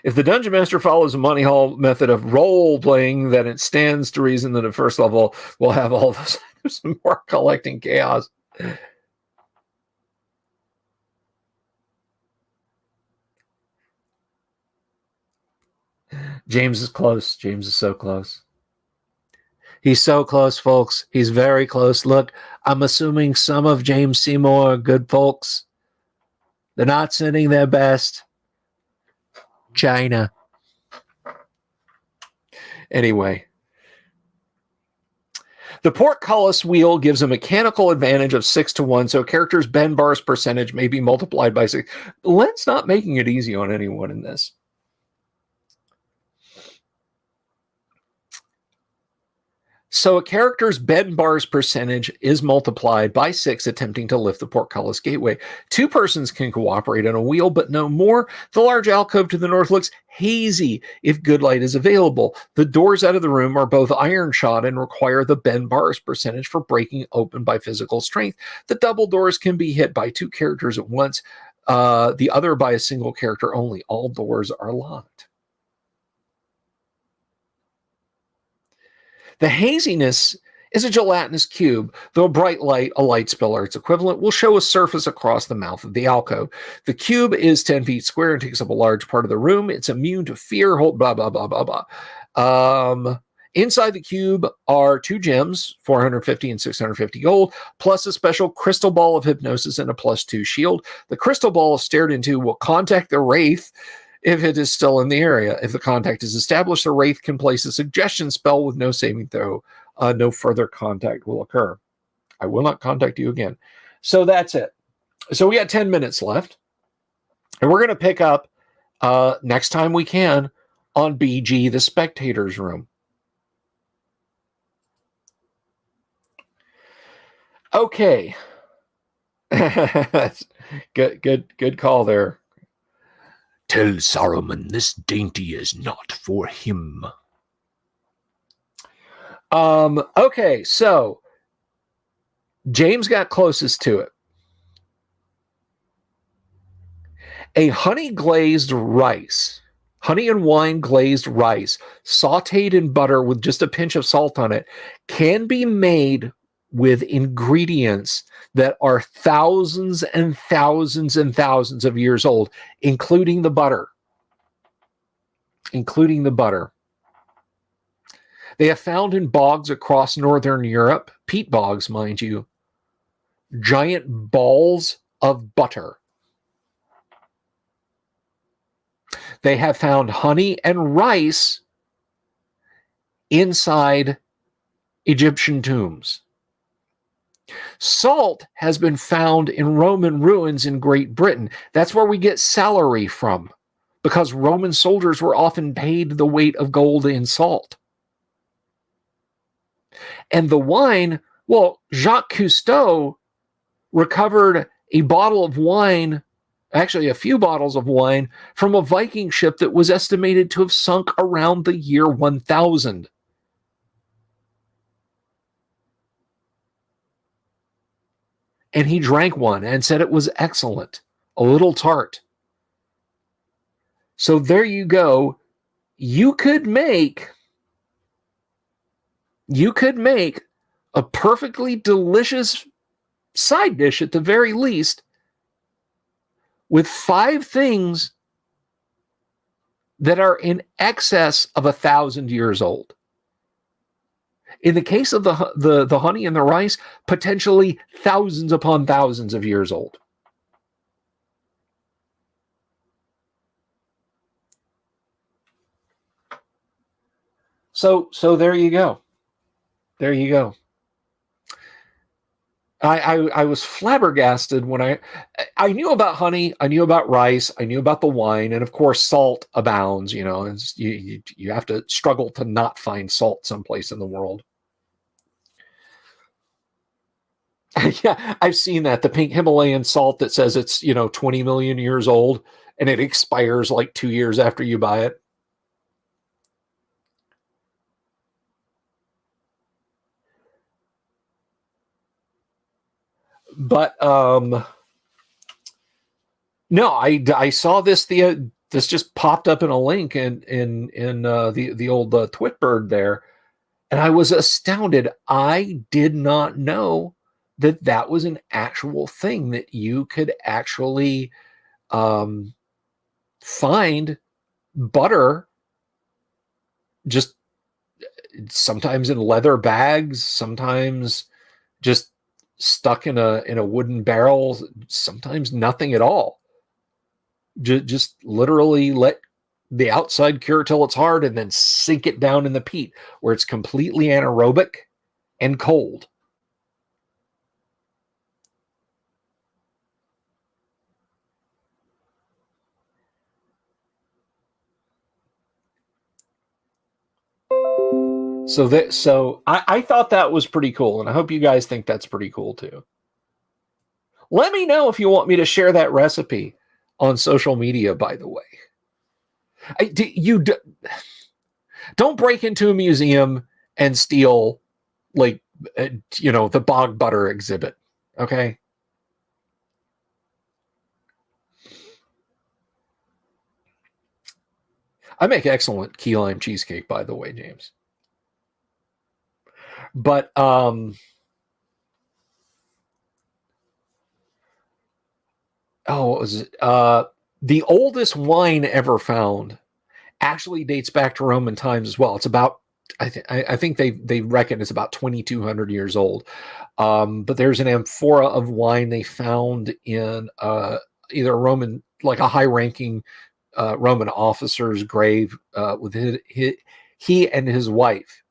If the Dungeon Master follows a money hall method of role-playing, then it stands to reason that at first level we'll have all those items and more collecting chaos. James is close. James is so close. He's so close, folks. He's very close. Look, I'm assuming some of James Seymour are good folks. They're not sending their best. China. Anyway. The portcullis wheel gives a mechanical advantage of 6-1, so a character's bend bars percentage may be multiplied by 6. Len's not making it easy on anyone in this. So a character's bend bars percentage is multiplied by 6 attempting to lift the portcullis gateway. 2 persons can cooperate on a wheel, but no more. The large alcove to the north looks hazy if good light is available. The doors out of the room are both iron shod and require the bend bars percentage for breaking open by physical strength. The double doors can be hit by 2 characters at once, the other by a single character only. All doors are locked. The haziness is a gelatinous cube, though a bright light, a light spill, or its equivalent, will show a surface across the mouth of the alcove. The cube is 10 feet square and takes up a large part of the room. It's immune to fear, blah, blah, blah, blah, blah. Inside the cube are 2 gems, 450 and 650 gold, plus a special crystal ball of hypnosis and a +2 shield. The crystal ball, if stared into, will contact the wraith if it is still in the area. If the contact is established, the wraith can place a suggestion spell with no saving throw. No further contact will occur. I will not contact you again. So that's it. So we got 10 minutes left. And we're going to pick up next time we can on BG, the Spectator's Room. Okay. Good call there. Tell Saruman this dainty is not for him. Okay, so James got closest to it. A honey and wine glazed rice, sauteed in butter with just a pinch of salt on it, can be made with ingredients that are thousands and thousands and thousands of years old, including the butter. They have found in bogs across northern Europe, peat bogs, mind you, giant balls of butter. They have found honey and rice inside Egyptian tombs. Salt has been found in Roman ruins in Great Britain. That's where we get salary from, because Roman soldiers were often paid the weight of gold in salt. And the wine, well, Jacques Cousteau recovered a bottle of wine, actually a few bottles of wine, from a Viking ship that was estimated to have sunk around the year 1000. And he drank one and said it was excellent, a little tart. So there you go. You could make a perfectly delicious side dish at the very least with 5 things that are in excess of 1,000 years old. In the case of the honey and the rice, potentially thousands upon thousands of years old. So there you go. There you go. I was flabbergasted when I knew about honey, I knew about rice, I knew about the wine, and of course salt abounds. You know, you have to struggle to not find salt someplace in the world. Yeah, I've seen that, the pink Himalayan salt that says it's 20 million years old and it expires like 2 years after you buy it. But no, I saw this this just popped up in a link in the old Twitbird there, and I was astounded. I did not know that was an actual thing, that you could actually find butter just sometimes in leather bags, sometimes just stuck in a wooden barrel, sometimes nothing at all. Just literally let the outside cure till it's hard and then sink it down in the peat where it's completely anaerobic and cold. So I thought that was pretty cool, and I hope you guys think that's pretty cool too. Let me know if you want me to share that recipe on social media, by the way. Don't break into a museum and steal, like, the bog butter exhibit, okay? I make excellent key lime cheesecake, by the way, James. But what was it? The oldest wine ever found actually dates back to Roman times as well. It's about I think they reckon it's about 2,200 years old. But there's an amphora of wine they found in either a Roman, like a high-ranking Roman officer's grave with he and his wife,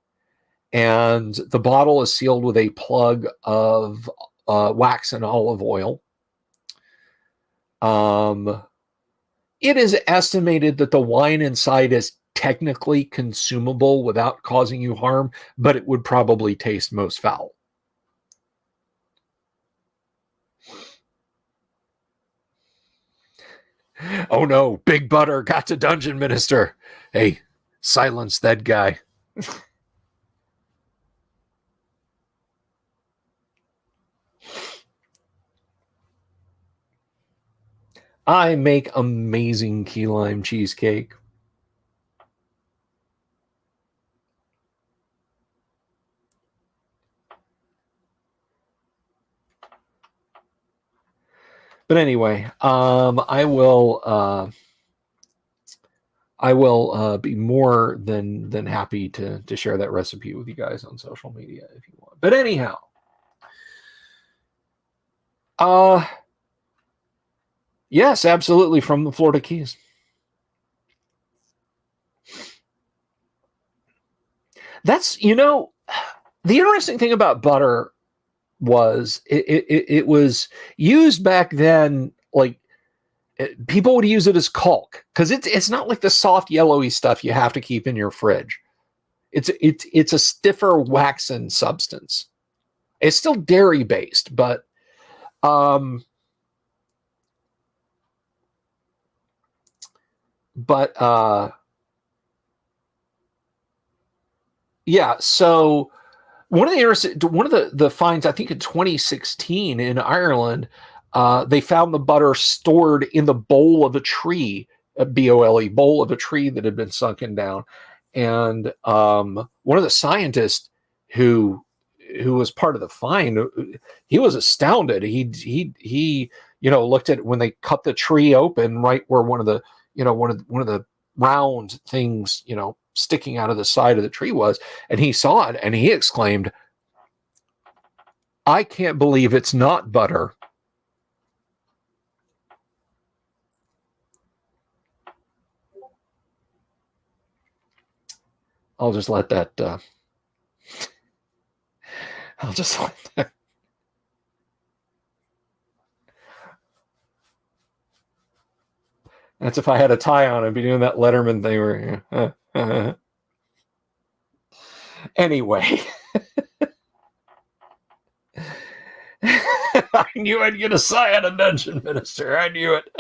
and the bottle is sealed with a plug of wax and olive oil. It is estimated that the wine inside is technically consumable without causing you harm, but it would probably taste most foul. Oh no, Big Butter got to Dungeon Minister. Hey, silence that guy. I make amazing key lime cheesecake. But anyway, I will be more than happy to share that recipe with you guys on social media if you want. But anyhow, yes, absolutely, from the Florida Keys. That's, the interesting thing about butter was it was used back then, like people would use it as caulk because it's not like the soft yellowy stuff you have to keep in your fridge. It's a stiffer waxen substance. It's still dairy based, but yeah. So one of the finds, I think in 2016 in Ireland, they found the butter stored in the bole of a tree, a BOLE, bole of a tree that had been sunken down. And one of the scientists who was part of the find, he was astounded. He looked at when they cut the tree open, right where one of the round things, sticking out of the side of the tree was, and he saw it and he exclaimed, "I can't believe it's not butter." I'll just let that I'll just let that. That's if I had a tie on, I'd be doing that Letterman thing where anyway. I knew I'd get a sigh out of Dungeon Minister. I knew it.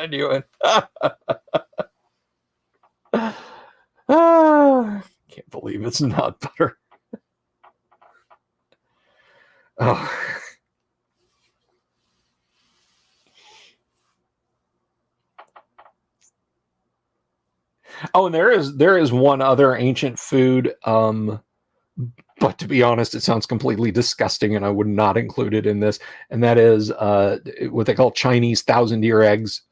Can't believe it's not butter. Oh. Oh, and there is one other ancient food, but to be honest, it sounds completely disgusting, and I would not include it in this. And that is what they call Chinese thousand-year eggs.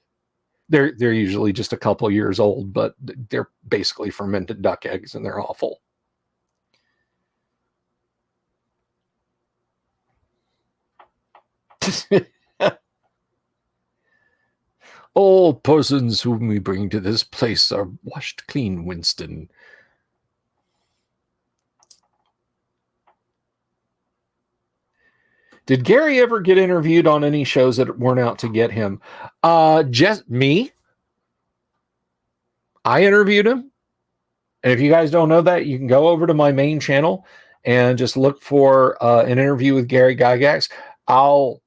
They're usually just a couple years old, but they're basically fermented duck eggs, and they're awful. All persons whom we bring to this place are washed clean, Winston. Did Gary ever get interviewed on any shows that weren't out to get him? Just me. I interviewed him. And if you guys don't know that, you can go over to my main channel and just look for an interview with Gary Gygax. I'll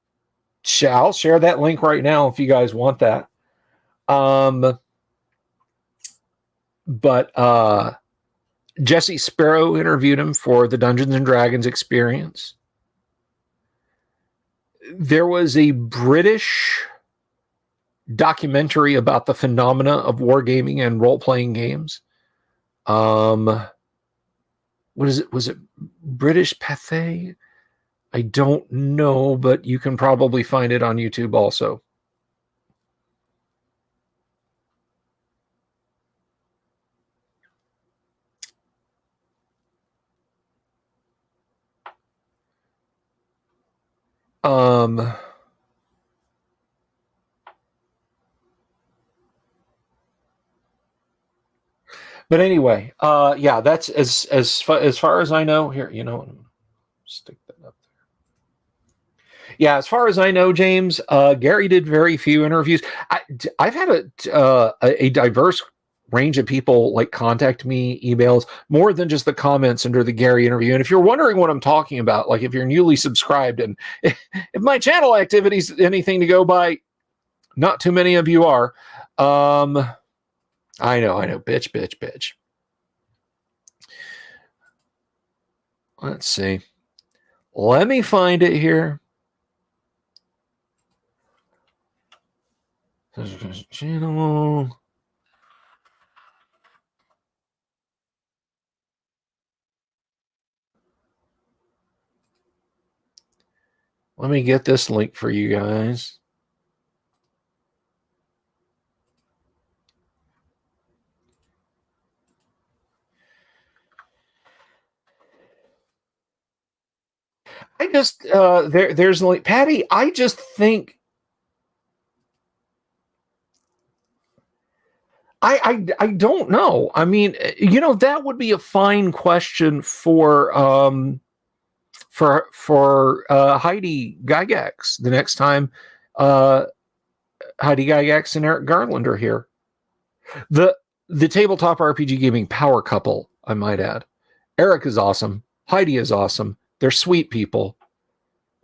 share that link right now if you guys want that. But Jesse Sparrow interviewed him for the Dungeons and Dragons experience. There was a British documentary about the phenomena of wargaming and role-playing games, what is it? Was it British Pathé? I don't know, but you can probably find it on YouTube also. Um, but anyway, yeah, that's as far as I know. Here, stick that up. Yeah, as far as I know, James, Gary did very few interviews. I've had a diverse range of people like contact me, emails, more than just the comments under the Gary interview. And if you're wondering what I'm talking about, like if you're newly subscribed and if my channel activity is anything to go by, not too many of you are. I know, bitch. Let's see. Let me find it here. Channel. Let me get this link for you guys. I just there's like Patty. I just think I don't know. I mean, that would be a fine question for Heidi Gygax the next time Heidi Gygax and Eric Garland are here. The tabletop RPG gaming power couple, I might add. Eric is awesome. Heidi is awesome. They're sweet people.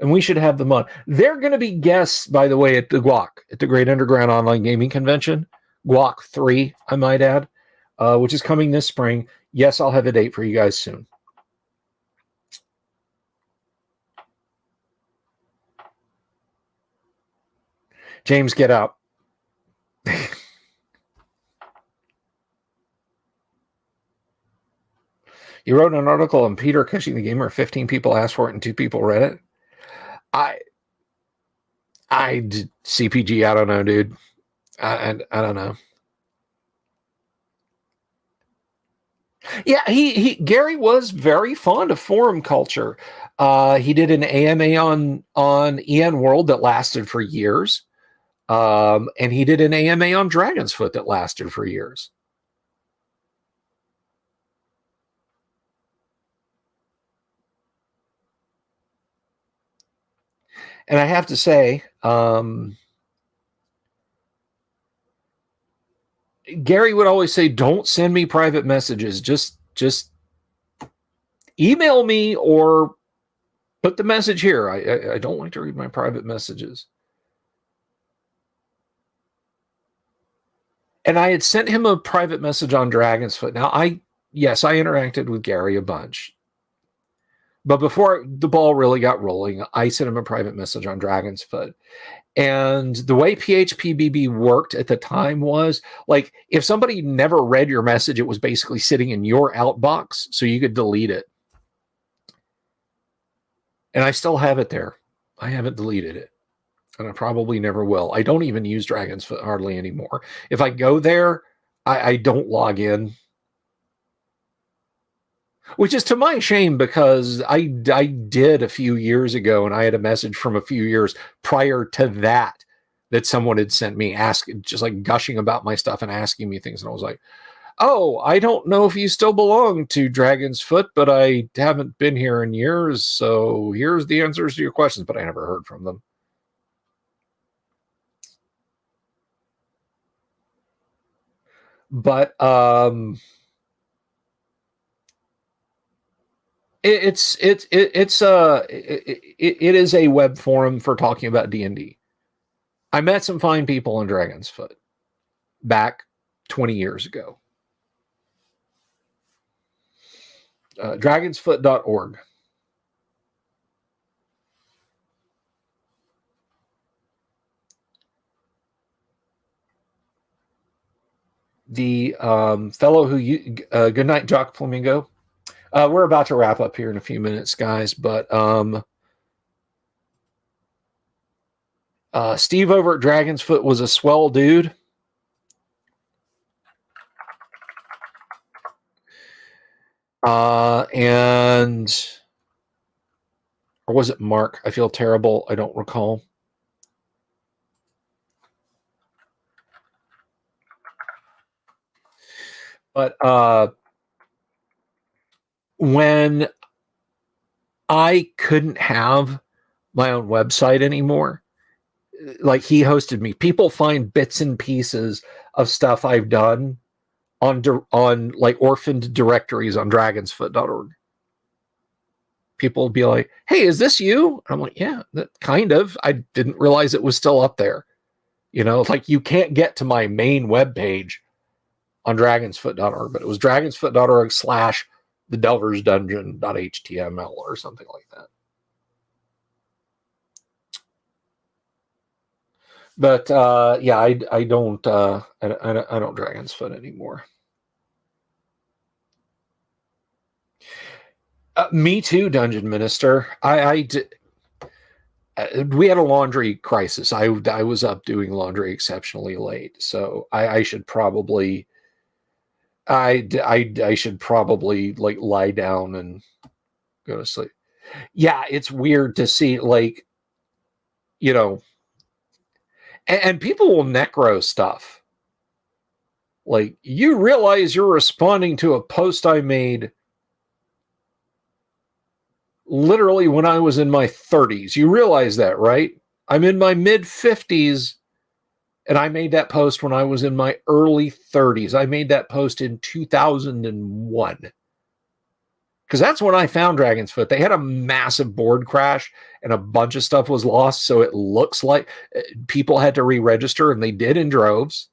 And we should have them on. They're going to be guests, by the way, at the GWOC, at the Great Underground Online Gaming Convention. GWOC 3, I might add, which is coming this spring. Yes, I'll have a date for you guys soon. James, get out. You wrote an article on Peter Cushing the Gamer. 15 people asked for it and 2 people read it. CPG, I don't know, dude. I don't know. Yeah, Gary was very fond of forum culture. He did an AMA on EN World that lasted for years. And he did an AMA on Dragon's Foot that lasted for years. And I have to say, Gary would always say, "Don't send me private messages. Just email me or put the message here. I don't like to read my private messages." And I had sent him a private message on Dragon's Foot. Now, yes, I interacted with Gary a bunch. But before the ball really got rolling, I sent him a private message on Dragon's Foot. And the way PHPBB worked at the time was like if somebody never read your message, it was basically sitting in your outbox, so you could delete it. And I still have it there. I haven't deleted it. And I probably never will. I don't even use Dragon's Foot hardly anymore. If I go there, I don't log in. Which is to my shame because I did a few years ago and I had a message from a few years prior to that someone had sent me just like gushing about my stuff and asking me things. And I was like, oh, I don't know if you still belong to Dragon's Foot, but I haven't been here in years. So here's the answers to your questions, but I never heard from them. But it is a web forum for talking about D&D. I met some fine people on Dragon's Foot back 20 years ago. Dragonsfoot.org. The fellow who good night, Jock Flamingo. We're about to wrap up here in a few minutes, guys, but Steve over at Dragon's Foot was a swell dude. And or was it Mark? I feel terrible. I don't recall. But when I couldn't have my own website anymore, like he hosted me. People find bits and pieces of stuff I've done on like orphaned directories on dragonsfoot.org. People will be like, "Hey, is this you?" I'm like, "Yeah, kind of. I didn't realize it was still up there." You know, like you can't get to my main webpage on dragonsfoot.org, but it was dragonsfoot.org / the Delver's Dungeon.html or something like that. But yeah, I don't Dragon's Foot anymore. Me too, Dungeon Minister. We had a laundry crisis. I was up doing laundry exceptionally late, so I should probably I should probably like lie down and go to sleep. Yeah, it's weird to see, like, you know, and people will necro stuff. Like, you realize you're responding to a post I made literally when I was in my 30s. You realize that, right? I'm in my mid 50s, and I made that post when I was in my early 30s. I made that post in 2001. Because that's when I found Dragon's Foot. They had a massive board crash and a bunch of stuff was lost. So it looks like people had to re-register, and they did in droves.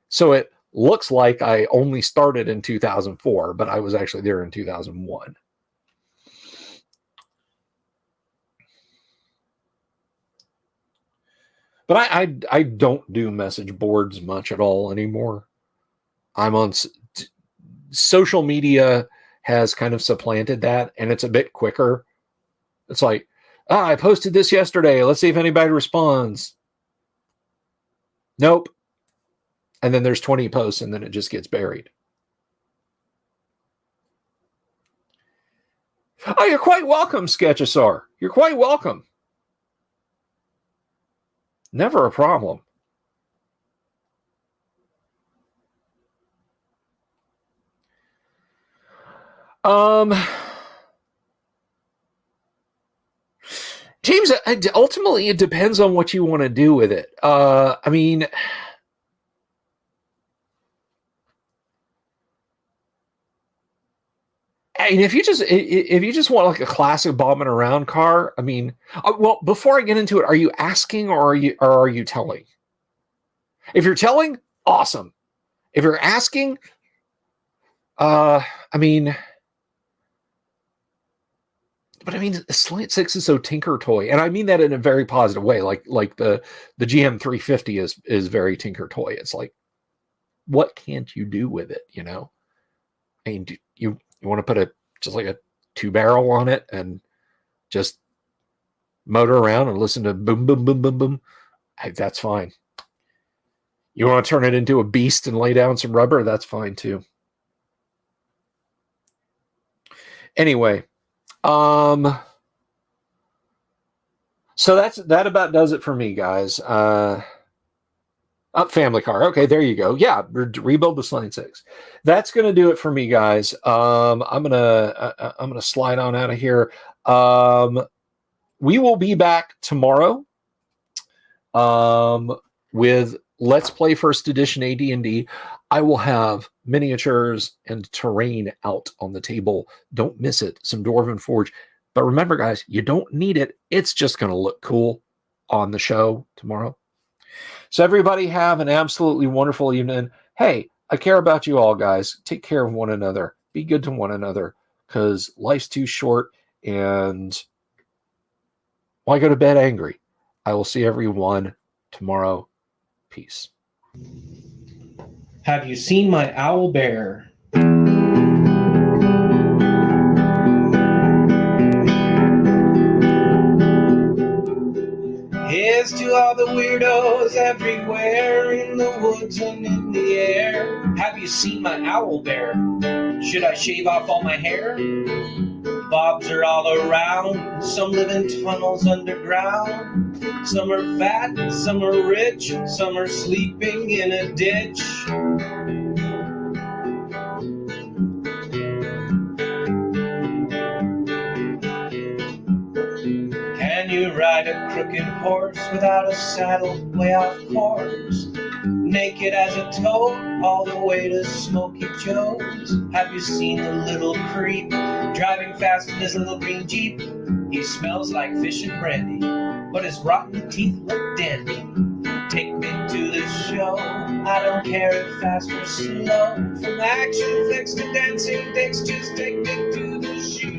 So it looks like I only started in 2004, but I was actually there in 2001. But I don't do message boards much at all anymore. I'm on social media has kind of supplanted that, and it's a bit quicker. It's like, I posted this yesterday. Let's see if anybody responds. Nope. And then there's 20 posts, and then it just gets buried. Oh, you're quite welcome, Sketchosaur. You're quite welcome. Never a problem. James, ultimately, it depends on what you want to do with it. I mean, and if you just want like a classic bombing around car, I mean, well, before I get into it, are you asking or are you telling? If you're telling, awesome. If you're asking, I mean, but I mean, Slant 6 is so Tinker Toy, and I mean that in a very positive way. Like the GM 350 is very Tinker Toy. It's like, what can't you do with it? You know, I mean, you want to put just like a 2-barrel on it and just motor around and listen to boom, boom, boom, boom, boom. That's fine. You want to turn it into a beast and lay down some rubber? That's fine too. Anyway, so that about does it for me, guys. Family car. Okay, there you go. Yeah, rebuild the Slane 6. That's gonna do it for me, guys. I'm gonna slide on out of here. We will be back tomorrow with Let's Play First Edition AD&D. I will have miniatures and terrain out on the table. Don't miss it. Some Dwarven Forge. But remember, guys, you don't need it. It's just going to look cool on the show tomorrow. So everybody have an absolutely wonderful evening. Hey, I care about you all, guys. Take care of one another. Be good to one another, because life's too short, and why go to bed angry? I will see everyone tomorrow. Peace. Have you seen my owl bear? Here's to all the weirdos everywhere, in the woods and in the air. Have you seen my owl bear? Should I shave off all my hair? Bobs are all around, some live in tunnels underground. Some are fat, some are rich, some are sleeping in a ditch. Can you ride a crooked horse without a saddle way off course? Naked as a toad, all the way to Smoky Joe's. Have you seen the little creep driving fast in his little green Jeep? He smells like fish and brandy, but his rotten teeth look dandy. Take me to the show, I don't care if fast or slow. From action flicks to dancing dicks, just take me to the show.